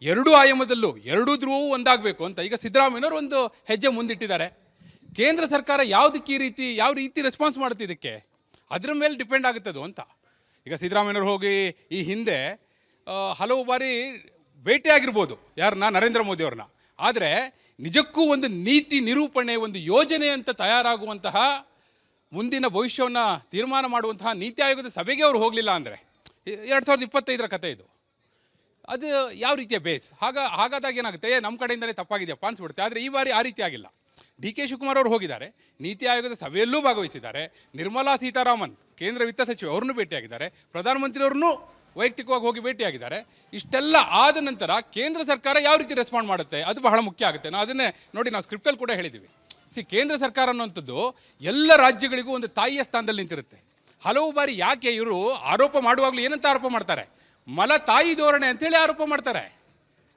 ಎರಡೂ ಆಯಾಮದಲ್ಲೂ ಎರಡೂ ಧ್ರುವವೂ ಒಂದಾಗಬೇಕು ಅಂತ ಈಗ ಸಿದ್ದರಾಮಯ್ಯನವರು ಒಂದು ಹೆಜ್ಜೆ ಮುಂದಿಟ್ಟಿದ್ದಾರೆ. ಕೇಂದ್ರ ಸರ್ಕಾರ ಯಾವ ರೀತಿ ರೆಸ್ಪಾನ್ಸ್ ಮಾಡುತ್ತೆ ಇದಕ್ಕೆ, ಅದರ ಮೇಲೆ ಡಿಪೆಂಡ್ ಆಗುತ್ತದು ಅಂತ. ಈಗ ಸಿದ್ದರಾಮಯ್ಯನವರು ಹೋಗಿ ಈ ಹಿಂದೆ ಹಲವು ಬಾರಿ ಭೇಟಿಯಾಗಿರ್ಬೋದು ಯಾರನ್ನ, ನರೇಂದ್ರ ಮೋದಿ ಅವ್ರನ್ನ. ಆದರೆ ನಿಜಕ್ಕೂ ಒಂದು ನೀತಿ ನಿರೂಪಣೆ, ಒಂದು ಯೋಜನೆ ಅಂತ ತಯಾರಾಗುವಂತಹ ಮುಂದಿನ ಭವಿಷ್ಯವನ್ನು ತೀರ್ಮಾನ ಮಾಡುವಂತಹ ನೀತಿ ಆಯೋಗದ ಸಭೆಗೆ ಅವರು ಹೋಗಲಿಲ್ಲ ಅಂದರೆ 2025 ಕತೆ ಇದು. ಅದು ಯಾವ ರೀತಿಯ ಬೇಸ್ ಹಾಗಾದಾಗ ಏನಾಗುತ್ತೆ, ನಮ್ಮ ಕಡೆಯಿಂದಲೇ ತಪ್ಪಾಗಿದೆಯಪ್ಪ ಅನಿಸ್ಬಿಡುತ್ತೆ. ಆದರೆ ಈ ಬಾರಿ ಆ ರೀತಿ ಆಗಿಲ್ಲ. ಡಿ ಕೆ ಶಿವಕುಮಾರ್ ಅವರು ಹೋಗಿದ್ದಾರೆ, ನೀತಿ ಆಯೋಗದ ಸಭೆಯಲ್ಲೂ ಭಾಗವಹಿಸಿದ್ದಾರೆ, ನಿರ್ಮಲಾ ಸೀತಾರಾಮನ್ ಕೇಂದ್ರ ವಿತ್ತ ಸಚಿವ ಅವ್ರನ್ನೂ ಭೇಟಿಯಾಗಿದ್ದಾರೆ, ಪ್ರಧಾನಮಂತ್ರಿಯವ್ರನ್ನೂ ವೈಯಕ್ತಿಕವಾಗಿ ಹೋಗಿ ಭೇಟಿಯಾಗಿದ್ದಾರೆ. ಇಷ್ಟೆಲ್ಲ ಆದ ನಂತರ ಕೇಂದ್ರ ಸರ್ಕಾರ ಯಾವ ರೀತಿ ರೆಸ್ಪಾಂಡ್ ಮಾಡುತ್ತೆ ಅದು ಬಹಳ ಮುಖ್ಯ ಆಗುತ್ತೆ. ನಾವು ಅದನ್ನೇ ನೋಡಿ, ನಾವು ಸ್ಕ್ರಿಪ್ಟಲ್ಲಿ ಕೂಡ ಹೇಳಿದ್ದೀವಿ. ಕೇಂದ್ರ ಸರ್ಕಾರ ಅನ್ನುವಂಥದ್ದು ಎಲ್ಲ ರಾಜ್ಯಗಳಿಗೂ ಒಂದು ತಾಯಿಯ ಸ್ಥಾನದಲ್ಲಿ ನಿಂತಿರುತ್ತೆ. ಹಲವು ಬಾರಿ ಯಾಕೆ ಇವರು ಆರೋಪ ಮಾಡುವಾಗಲೂ ಏನಂತ ಆರೋಪ ಮಾಡ್ತಾರೆ, ಮಲ ತಾಯಿ ಧೋರಣೆ ಅಂತೇಳಿ ಆರೋಪ ಮಾಡ್ತಾರೆ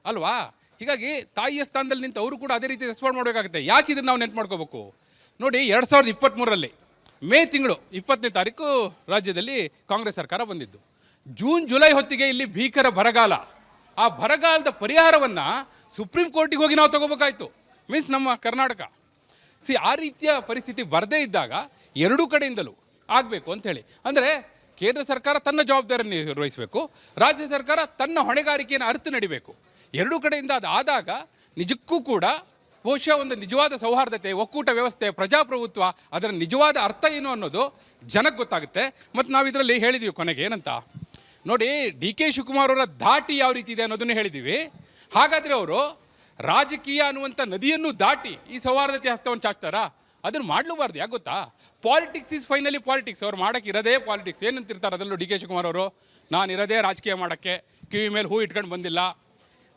ಅಲ್ವಾ. ಹೀಗಾಗಿ ತಾಯಿಯ ಸ್ಥಾನದಲ್ಲಿ ನಿಂತು ಅವರು ಕೂಡ ಅದೇ ರೀತಿ ರೆಸ್ಪಾಂಡ್ ಮಾಡಬೇಕಾಗುತ್ತೆ. ಯಾಕೆ ಇದನ್ನು ನಾವು ನೆನ್ಪು ಮಾಡ್ಕೋಬೇಕು ನೋಡಿ, 2023 ಮೇ ತಿಂಗಳು 20ನೇ ತಾರೀಕು ರಾಜ್ಯದಲ್ಲಿ ಕಾಂಗ್ರೆಸ್ ಸರ್ಕಾರ ಬಂದಿದ್ದು. ಜೂನ್ ಜುಲೈ ಹೊತ್ತಿಗೆ ಇಲ್ಲಿ ಭೀಕರ ಬರಗಾಲ. ಆ ಬರಗಾಲದ ಪರಿಹಾರವನ್ನು ಸುಪ್ರೀಂ ಕೋರ್ಟಿಗೆ ಹೋಗಿ ನಾವು ತಗೋಬೇಕಾಯ್ತು, ಮೀನ್ಸ್ ನಮ್ಮ ಕರ್ನಾಟಕ. ಆ ರೀತಿಯ ಪರಿಸ್ಥಿತಿ ಬರದೇ ಇದ್ದಾಗ ಎರಡೂ ಕಡೆಯಿಂದಲೂ ಆಗಬೇಕು ಅಂಥೇಳಿ, ಅಂದರೆ ಕೇಂದ್ರ ಸರ್ಕಾರ ತನ್ನ ಜವಾಬ್ದಾರಿಯನ್ನು ನಿರ್ವಹಿಸಬೇಕು, ರಾಜ್ಯ ಸರ್ಕಾರ ತನ್ನ ಹೊಣೆಗಾರಿಕೆಯನ್ನು ಅರಿತು ನಡಿಬೇಕು. ಎರಡೂ ಕಡೆಯಿಂದ ಅದಾದಾಗ ನಿಜಕ್ಕೂ ಕೂಡ ಬಹುಶಃ ಒಂದು ನಿಜವಾದ ಸೌಹಾರ್ದತೆ, ಒಕ್ಕೂಟ ವ್ಯವಸ್ಥೆ, ಪ್ರಜಾಪ್ರಭುತ್ವ ಅದರ ನಿಜವಾದ ಅರ್ಥ ಏನು ಅನ್ನೋದು ಜನಕ್ಕೆ ಗೊತ್ತಾಗುತ್ತೆ. ಮತ್ತು ನಾವು ಇದರಲ್ಲಿ ಹೇಳಿದ್ದೀವಿ ಕೊನೆಗೆ ಏನಂತ ನೋಡಿ, ಡಿ ಕೆ ಶಿವಕುಮಾರ್ ಅವರ ಧಾಟಿ ಯಾವ ರೀತಿ ಇದೆ ಅನ್ನೋದನ್ನು ಹೇಳಿದ್ದೀವಿ. ಹಾಗಾದರೆ ಅವರು ರಾಜಕೀಯ ಅನ್ನುವಂಥ ನದಿಯನ್ನು ದಾಟಿ ಈ ಸೌಹಾರ್ದತೆ ಹಸ್ತವನ್ನು ಚಾಚ್ತಾರಾ? ಅದನ್ನು ಮಾಡಲೂಬಾರ್ದು. ಯಾಕೆ ಗೊತ್ತಾ, ಪಾಲಿಟಿಕ್ಸ್ ಈಸ್ ಫೈನಲಿ ಪಾಲಿಟಿಕ್ಸ್. ಅವ್ರು ಮಾಡೋಕ್ಕೆ ಇರೋದೇ ಪಾಲಿಟಿಕ್ಸ್. ಏನಂತಿರ್ತಾರೆ ಅದರಲ್ಲೂ ಡಿ ಕೆ ಶಿವಕುಮಾರ್ ಅವರು, ನಾನು ಇರೋದೇ ರಾಜಕೀಯ ಮಾಡೋಕ್ಕೆ, ಕಿವಿ ಮೇಲೆ ಹೂ ಇಟ್ಕೊಂಡು ಬಂದಿಲ್ಲ,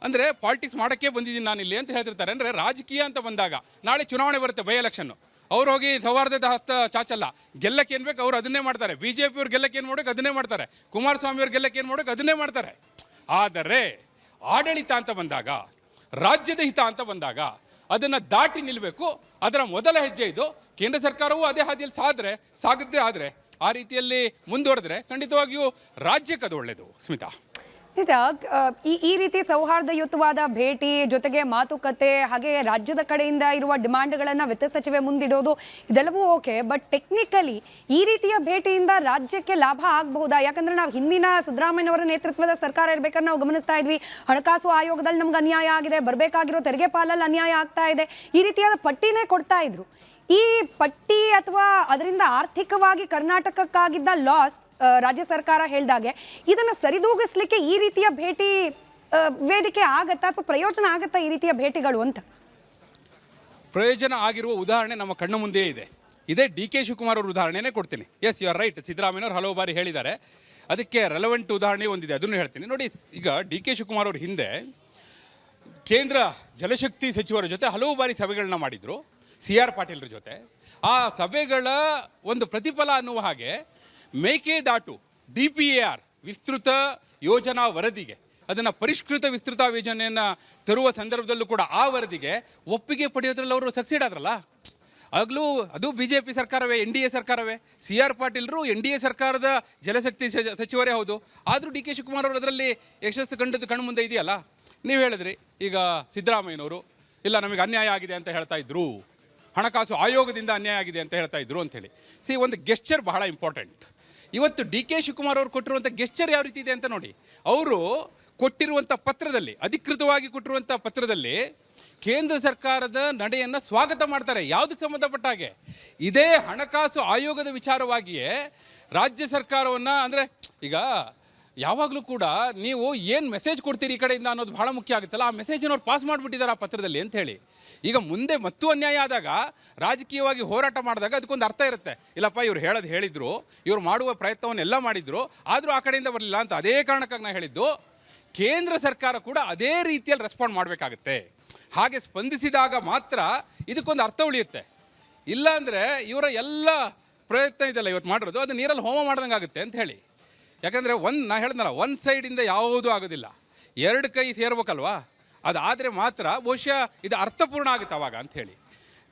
ಅಂದರೆ ಪಾಲಿಟಿಕ್ಸ್ ಮಾಡೋಕ್ಕೆ ಬಂದಿದ್ದೀನಿ ನಾನಿಲ್ಲಿ ಅಂತ ಹೇಳ್ತಿರ್ತಾರೆ. ಅಂದರೆ ರಾಜಕೀಯ ಅಂತ ಬಂದಾಗ ನಾಳೆ ಚುನಾವಣೆ ಬರುತ್ತೆ, ಬೈ ಎಲೆಕ್ಷನ್ನು. ಅವ್ರು ಹೋಗಿ ಸೌಹಾರ್ದದ ಹಸ್ತ ಚಾಚಲ್ಲ. ಗೆಲ್ಲಕ್ಕೆ ಏನು ಬೇಕು ಅವ್ರು ಅದನ್ನೇ ಮಾಡ್ತಾರೆ. BJP ಅವ್ರು ಗೆಲ್ಲಕ್ಕೆ ಏನು ಮಾಡೋಕೆ ಅದನ್ನೇ ಮಾಡ್ತಾರೆ, ಕುಮಾರಸ್ವಾಮಿ ಅವ್ರು ಗೆಲ್ಲಕ್ಕೆ ಏನು ಮಾಡೋಕೆ ಅದನ್ನೇ ಮಾಡ್ತಾರೆ. ಆದರೆ ಆಡಳಿತ ಅಂತ ಬಂದಾಗ, ರಾಜ್ಯದ ಹಿತ ಅಂತ ಬಂದಾಗ ಅದನ್ನು ದಾಟಿ ನಿಲ್ಲಬೇಕು. ಅದರ ಮೊದಲ ಹೆಜ್ಜೆ ಇದು. ಕೇಂದ್ರ ಸರ್ಕಾರವೂ ಅದೇ ಹಾದಿಯಲ್ಲಿ ಸಾಗದ್ದೇ ಆದರೆ, ಆ ರೀತಿಯಲ್ಲಿ ಮುಂದುವರೆದ್ರೆ ಖಂಡಿತವಾಗಿಯೂ ರಾಜ್ಯಕ್ಕೆ ಅದು ಒಳ್ಳೆಯದು. ಸ್ಮಿತಾ, ಈ ರೀತಿ ಸೌಹಾರ್ದಯುತವಾದ ಭೇಟಿ ಜೊತೆಗೆ ಮಾತುಕತೆ, ಹಾಗೆ ರಾಜ್ಯದ ಕಡೆಯಿಂದ ಇರುವ ಡಿಮಾಂಡ್ಗಳನ್ನು ವಿತ್ತ ಸಚಿವೆ ಮುಂದಿಡೋದು ಇದೆಲ್ಲವೂ ಓಕೆ. ಬಟ್ ಟೆಕ್ನಿಕಲಿ ಈ ರೀತಿಯ ಭೇಟಿಯಿಂದ ರಾಜ್ಯಕ್ಕೆ ಲಾಭ ಆಗಬಹುದಾ? ಯಾಕಂದ್ರೆ ನಾವು ಹಿಂದಿನ ಸಿದ್ದರಾಮಯ್ಯನವರ ನೇತೃತ್ವದ ಸರ್ಕಾರ ಇರಬೇಕಾದ್ರೆ ನಾವು ಗಮನಿಸ್ತಾ ಇದ್ವಿ, ಹಣಕಾಸು ಆಯೋಗದಲ್ಲಿ ನಮ್ಗೆ ಅನ್ಯಾಯ ಆಗಿದೆ, ಬರಬೇಕಾಗಿರೋ ತೆರಿಗೆ ಪಾಲಲ್ಲಿ ಅನ್ಯಾಯ ಆಗ್ತಾ ಇದೆ, ಈ ರೀತಿಯಾದ ಪಟ್ಟಿನೇ ಕೊಡ್ತಾ ಇದ್ರು. ಈ ಪಟ್ಟಿ ಅಥವಾ ಅದರಿಂದ ಆರ್ಥಿಕವಾಗಿ ಕರ್ನಾಟಕಕ್ಕಾಗಿದ್ದ ಲಾಸ್ ರಾಜ್ಯ ಸರ್ಕಾರ ಹೇಳಿದಾಗೆ ಇದನ್ನು ಸರಿದೂಗಿಸ್ಲಿಕ್ಕೆ ಈ ರೀತಿಯ ಭೇಟಿ ವೇದಿಕೆ ಆಗತ್ತಾ ಅಥವಾ ಪ್ರಯೋಜನ ಆಗತ್ತಾ ಈ ರೀತಿಯ ಭೇಟಿಗಳು ಅಂತ? ಪ್ರಯೋಜನ ಆಗಿರುವ ಉದಾಹರಣೆ ನಮ್ಮ ಕಣ್ಣು ಮುಂದೆ ಇದೆ. ಇದೇ ಡಿ ಕೆ ಶಿವಕುಮಾರ್ ಅವ್ರ ಉದಾಹರಣೆನೇ ಕೊಡ್ತೀನಿ. Yes, you are right. ಸಿದ್ದರಾಮಯ್ಯವ್ರು ಹಲವು ಬಾರಿ ಹೇಳಿದ್ದಾರೆ, ಅದಕ್ಕೆ ರೆಲೆವೆಂಟ್ ಉದಾಹರಣೆ ಒಂದಿದೆ, ಅದನ್ನು ಹೇಳ್ತೀನಿ ನೋಡಿ. ಈಗ ಡಿ ಕೆ ಶಿವಕುಮಾರ್ ಅವ್ರ ಹಿಂದೆ ಕೇಂದ್ರ ಜಲಶಕ್ತಿ ಸಚಿವರ ಜೊತೆ ಹಲವು ಬಾರಿ ಸಭೆಗಳನ್ನ ಮಾಡಿದರು, CR ಪಾಟೀಲ್ರ ಜೊತೆ. ಆ ಸಭೆಗಳ ಒಂದು ಪ್ರತಿಫಲ ಅನ್ನುವ ಹಾಗೆ ಮೇಕೆದಾಟು DPAR ವಿಸ್ತೃತ ಯೋಜನಾ ವರದಿಗೆ, ಅದನ್ನು ಪರಿಷ್ಕೃತ ವಿಸ್ತೃತ ಯೋಜನೆಯನ್ನು ತರುವ ಸಂದರ್ಭದಲ್ಲೂ ಕೂಡ ಆ ವರದಿಗೆ ಒಪ್ಪಿಗೆ ಪಡೆಯೋದ್ರಲ್ಲಿ ಅವರು ಸಕ್ಸೀಡ್ ಆದ್ರಲ್ಲ. ಆಗಲೂ ಅದು BJP ಸರ್ಕಾರವೇ, NDA ಸರ್ಕಾರವೇ. CR ಪಾಟೀಲ್ರು NDA ಸರ್ಕಾರದ ಜಲಶಕ್ತಿ ಸಚಿವರೇ ಹೌದು. ಆದರೂ ಡಿ ಕೆ ಶಿವಕುಮಾರ್ ಅವರು ಅದರಲ್ಲಿ ಯಶಸ್ಸು ಕಂಡದ್ದು ಕಣ್ಣು ಮುಂದೆ ಇದೆಯಲ್ಲ. ನೀವು ಹೇಳಿದ್ರಿ ಈಗ ಸಿದ್ದರಾಮಯ್ಯನವರು ಇಲ್ಲ ನಮಗೆ ಅನ್ಯಾಯ ಆಗಿದೆ ಅಂತ ಹೇಳ್ತಾ ಇದ್ರು, ಹಣಕಾಸು ಆಯೋಗದಿಂದ ಅನ್ಯಾಯ ಆಗಿದೆ ಅಂತ ಹೇಳ್ತಾ ಇದ್ರು ಅಂಥೇಳಿ. ಒಂದು ಗೆಸ್ಚರ್ ಬಹಳ ಇಂಪಾರ್ಟೆಂಟ್. ಇವತ್ತು ಡಿ ಕೆ ಶಿವಕುಮಾರ್ ಅವರು ಕೊಟ್ಟಿರುವಂಥ ಗೆಸ್ಚರ್ ಯಾವ ರೀತಿ ಇದೆ ಅಂತ ನೋಡಿ. ಅವರು ಕೊಟ್ಟಿರುವಂಥ ಪತ್ರದಲ್ಲಿ, ಅಧಿಕೃತವಾಗಿ ಕೊಟ್ಟಿರುವಂಥ ಪತ್ರದಲ್ಲಿ ಕೇಂದ್ರ ಸರ್ಕಾರದ ನಡೆಯನ್ನು ಸ್ವಾಗತ ಮಾಡ್ತಾರೆ. ಯಾವುದಕ್ಕೆ ಸಂಬಂಧಪಟ್ಟ ಹಾಗೆ, ಇದೇ ಹಣಕಾಸು ಆಯೋಗದ ವಿಚಾರವಾಗಿಯೇ ರಾಜ್ಯ ಸರ್ಕಾರವನ್ನು, ಅಂದರೆ ಈಗ ಯಾವಾಗಲೂ ಕೂಡ ನೀವು ಏನು ಮೆಸೇಜ್ ಕೊಡ್ತೀರಿ ಈ ಕಡೆಯಿಂದ ಅನ್ನೋದು ಬಹಳ ಮುಖ್ಯ ಆಗುತ್ತಲ್ಲ, ಆ ಮೆಸೇಜನ್ನು ಅವ್ರು ಪಾಸ್ ಮಾಡಿಬಿಟ್ಟಿದ್ದಾರೆ ಆ ಪತ್ರದಲ್ಲಿ ಅಂತ ಹೇಳಿ. ಈಗ ಮುಂದೆ ಮತ್ತೂ ಅನ್ಯಾಯ ಆದಾಗ, ರಾಜಕೀಯವಾಗಿ ಹೋರಾಟ ಮಾಡಿದಾಗ ಅದಕ್ಕೊಂದು ಅರ್ಥ ಇರುತ್ತೆ. ಇಲ್ಲಪ್ಪ ಇವ್ರು ಹೇಳಿದ್ರು, ಇವ್ರು ಮಾಡುವ ಪ್ರಯತ್ನವನ್ನೆಲ್ಲ ಮಾಡಿದ್ರು, ಆದರೂ ಆ ಕಡೆಯಿಂದ ಬರಲಿಲ್ಲ ಅಂತ. ಅದೇ ಕಾರಣಕ್ಕಾಗಿ ನಾನು ಹೇಳಿದ್ದು, ಕೇಂದ್ರ ಸರ್ಕಾರ ಕೂಡ ಅದೇ ರೀತಿಯಲ್ಲಿ ರೆಸ್ಪಾಂಡ್ ಮಾಡಬೇಕಾಗುತ್ತೆ. ಹಾಗೆ ಸ್ಪಂದಿಸಿದಾಗ ಮಾತ್ರ ಇದಕ್ಕೊಂದು ಅರ್ಥ ಉಳಿಯುತ್ತೆ. ಇಲ್ಲಾಂದರೆ ಇವರ ಎಲ್ಲ ಪ್ರಯತ್ನ ಇದೆಲ್ಲ ಇವತ್ತು ಮಾಡಿರೋದು ಅದು ನೀರಲ್ಲಿ ಹೋಮ ಮಾಡ್ದಂಗೆ ಆಗುತ್ತೆ ಅಂತ ಹೇಳಿ. ಯಾಕಂದರೆ ನಾ ಹೇಳಿದ್ನಲ್ಲ, ಒಂದು ಸೈಡಿಂದ ಯಾವುದೂ ಆಗೋದಿಲ್ಲ, ಎರಡು ಕೈ ಸೇರ್ಬೇಕಲ್ವಾ. ಅದಾದರೆ ಮಾತ್ರ ಬಹುಶಃ ಇದು ಅರ್ಥಪೂರ್ಣ ಆಗುತ್ತೆ ಅವಾಗ ಅಂಥೇಳಿ.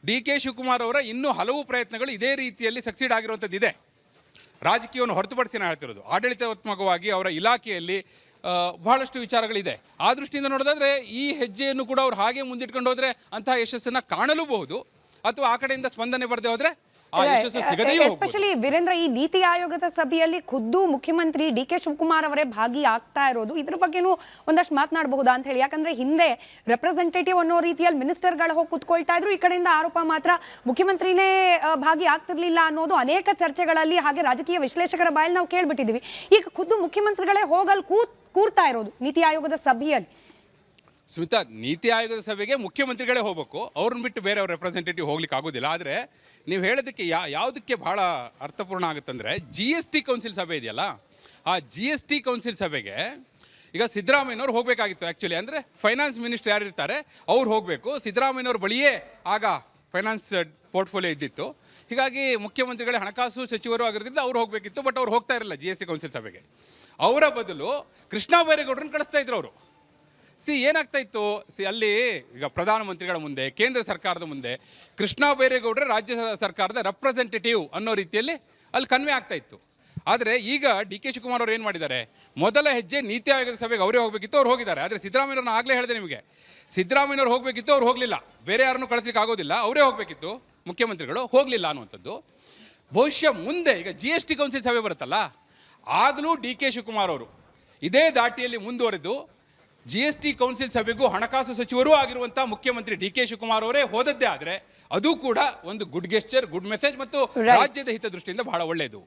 ಡಿ ಕೆ ಶಿವಕುಮಾರ್ ಅವರ ಇನ್ನೂ ಹಲವು ಪ್ರಯತ್ನಗಳು ಇದೇ ರೀತಿಯಲ್ಲಿ ಸಕ್ಸೀಡ್ ಆಗಿರುವಂಥದ್ದು ಇದೆ. ರಾಜಕೀಯವನ್ನು ಹೊರತುಪಡಿಸಿ ನಾನು ಹೇಳ್ತಿರೋದು, ಆಡಳಿತಾತ್ಮಕವಾಗಿ ಅವರ ಇಲಾಖೆಯಲ್ಲಿ ಬಹಳಷ್ಟು ವಿಚಾರಗಳಿದೆ. ಆ ದೃಷ್ಟಿಯಿಂದ ನೋಡೋದಾದರೆ ಈ ಹೆಜ್ಜೆಯನ್ನು ಕೂಡ ಅವ್ರು ಹಾಗೆ ಮುಂದಿಟ್ಕೊಂಡು ಹೋದರೆ ಅಂತಹ ಯಶಸ್ಸನ್ನು ಕಾಣಲೂಬಹುದು. ಅಥವಾ ಆ ಕಡೆಯಿಂದ ಸ್ಪಂದನೆ ಬರದೆ ಹೋದರೆ ಆ ಯಶಸ್ಸು ಸಿಗದೇ ಹೋಗ್ಬೋದು. ಎಸ್ಪೆಷಲಿ ವೀರೇಂದ್ರ, ಈ ನೀತಿ ಆಯೋಗದ ಸಭೆಯಲ್ಲಿ ಖುದ್ದು ಮುಖ್ಯಮಂತ್ರಿ ಡಿ ಕೆ ಶಿವಕುಮಾರ್ ಅವರೇ ಭಾಗಿಯಾಗ್ತಾ ಇರೋದು, ಇದ್ರ ಬಗ್ಗೆನೂ ಒಂದಷ್ಟು ಮಾತನಾಡಬಹುದಾ ಅಂತ ಹೇಳಿ. ಯಾಕಂದ್ರೆ ಹಿಂದೆ ರೆಪ್ರೆಸೆಂಟೇಟಿವ್ ಅನ್ನೋ ರೀತಿಯಲ್ಲಿ ಮಿನಿಸ್ಟರ್ಗಳು ಹೋಗಿ ಕುತ್ಕೊಳ್ತಾ ಇದ್ರು, ಈ ಕಡೆಯಿಂದ ಆರೋಪ ಮಾತ್ರ ಮುಖ್ಯಮಂತ್ರಿನೇ ಭಾಗಿಯಾಗ್ತಿರ್ಲಿಲ್ಲ ಅನ್ನೋದು ಅನೇಕ ಚರ್ಚೆಗಳಲ್ಲಿ ಹಾಗೆ ರಾಜಕೀಯ ವಿಶ್ಲೇಷಕರ ಬಾಯಲ್ಲಿ ನಾವು ಕೇಳ್ಬಿಟ್ಟಿದೀವಿ. ಈಗ ಖುದ್ದು ಮುಖ್ಯಮಂತ್ರಿಗಳೇ ಹೋಗಲ್ ಕೂರ್ತಾ ಇರೋದು ನೀತಿ ಆಯೋಗದ ಸಭೆಯಲ್ಲಿ. ಸ್ಮಿತಾ, ನೀತಿ ಆಯೋಗದ ಸಭೆಗೆ ಮುಖ್ಯಮಂತ್ರಿಗಳೇ ಹೋಗಬೇಕು, ಅವ್ರನ್ನ ಬಿಟ್ಟು ಬೇರೆ ಅವ್ರ ರೆಪ್ರೆಸೆಂಟೇಟಿವ್ ಹೋಗ್ಲಿಕ್ಕೆ ಆಗೋದಿಲ್ಲ. ಆದರೆ ನೀವು ಹೇಳೋದಕ್ಕೆ ಯಾವುದಕ್ಕೆ ಬಹಳ ಅರ್ಥಪೂರ್ಣ ಆಗುತ್ತಂದರೆ, GST ಕೌನ್ಸಿಲ್ ಸಭೆ ಇದೆಯಲ್ಲ, ಆ GST ಕೌನ್ಸಿಲ್ ಸಭೆಗೆ ಈಗ ಸಿದ್ದರಾಮಯ್ಯನವ್ರು ಹೋಗಬೇಕಾಗಿತ್ತು ಆ್ಯಕ್ಚುಲಿ. ಅಂದರೆ ಫೈನಾನ್ಸ್ ಮಿನಿಸ್ಟರ್ ಯಾರು ಇರ್ತಾರೆ ಅವ್ರು ಹೋಗಬೇಕು. ಸಿದ್ದರಾಮಯ್ಯನವ್ರ ಬಳಿಯೇ ಆಗ ಫೈನಾನ್ಸ್ ಪೋರ್ಟ್ಫೋಲಿಯೋ ಇದ್ದಿತ್ತು. ಹೀಗಾಗಿ ಮುಖ್ಯಮಂತ್ರಿಗಳೇ ಹಣಕಾಸು ಸಚಿವರು ಆಗಿರೋದ್ರಿಂದ ಅವ್ರು ಹೋಗಬೇಕಿತ್ತು. ಬಟ್ ಅವ್ರು ಹೋಗ್ತಾ ಇರಲಿಲ್ಲ GST ಕೌನ್ಸಿಲ್ ಸಭೆಗೆ. ಅವರ ಬದಲು ಕೃಷ್ಣ ಬೈರೇಗೌಡರನ್ನ ಕಳಿಸ್ತಾ ಇದ್ರು ಅವರು. ಏನಾಗ್ತಾ ಇತ್ತು, ಅಲ್ಲಿ ಈಗ ಪ್ರಧಾನಮಂತ್ರಿಗಳ ಮುಂದೆ, ಕೇಂದ್ರ ಸರ್ಕಾರದ ಮುಂದೆ ಕೃಷ್ಣ ಬೈರೇಗೌಡರ ರಾಜ್ಯ ಸರ್ಕಾರದ ರೆಪ್ರೆಸೆಂಟೇಟಿವ್ ಅನ್ನೋ ರೀತಿಯಲ್ಲಿ ಅಲ್ಲಿ ಕನ್ವೆ ಆಗ್ತಾ ಇತ್ತು. ಆದರೆ ಈಗ ಡಿ ಕೆ ಶಿವಕುಮಾರ್ ಅವರು ಏನು ಮಾಡಿದ್ದಾರೆ, ಮೊದಲ ಹೆಜ್ಜೆ ನೀತಿ ಆಯೋಗದ ಸಭೆಗೆ ಅವರೇ ಹೋಗಬೇಕಿತ್ತು, ಅವ್ರು ಹೋಗಿದ್ದಾರೆ. ಆದರೆ ಸಿದ್ದರಾಮಯ್ಯವ್ರನ್ನ ಆಗಲೇ ಹೇಳಿದೆ ನಿಮಗೆ, ಸಿದ್ದರಾಮಯ್ಯವ್ರು ಹೋಗಬೇಕಿತ್ತು, ಅವ್ರು ಹೋಗಲಿಲ್ಲ. ಬೇರೆ ಯಾರನ್ನೂ ಕಳಿಸ್ಲಿಕ್ಕೆ ಆಗೋದಿಲ್ಲ, ಅವರೇ ಹೋಗಬೇಕಿತ್ತು, ಮುಖ್ಯಮಂತ್ರಿಗಳು ಹೋಗಲಿಲ್ಲ ಅನ್ನುವಂಥದ್ದು. ಬಹುಶಃ ಮುಂದೆ ಈಗ GST ಕೌನ್ಸಿಲ್ ಸಭೆ ಬರುತ್ತಲ್ಲ, ಆಗಲೂ ಡಿ ಕೆ ಶಿವಕುಮಾರ್ ಅವರು ಇದೇ ದಾಟಿಯಲ್ಲಿ ಮುಂದುವರೆದು GST ಕೌನ್ಸಿಲ್ ಸಭೆಗೂ ಹಣಕಾಸು ಸಚಿವರೂ ಆಗಿರುವಂಥ ಮುಖ್ಯಮಂತ್ರಿ ಡಿ ಕೆ ಶಿವಕುಮಾರ್ ಅವರೇ ಹೋದದ್ದೇ ಆದರೆ ಅದು ಕೂಡ ಒಂದು ಗುಡ್ ಗೆಸ್ಚರ್, ಗುಡ್ ಮೆಸೇಜ್ ಮತ್ತು ರಾಜ್ಯದ ಹಿತದೃಷ್ಟಿಯಿಂದ ಬಹಳ ಒಳ್ಳೆಯದು.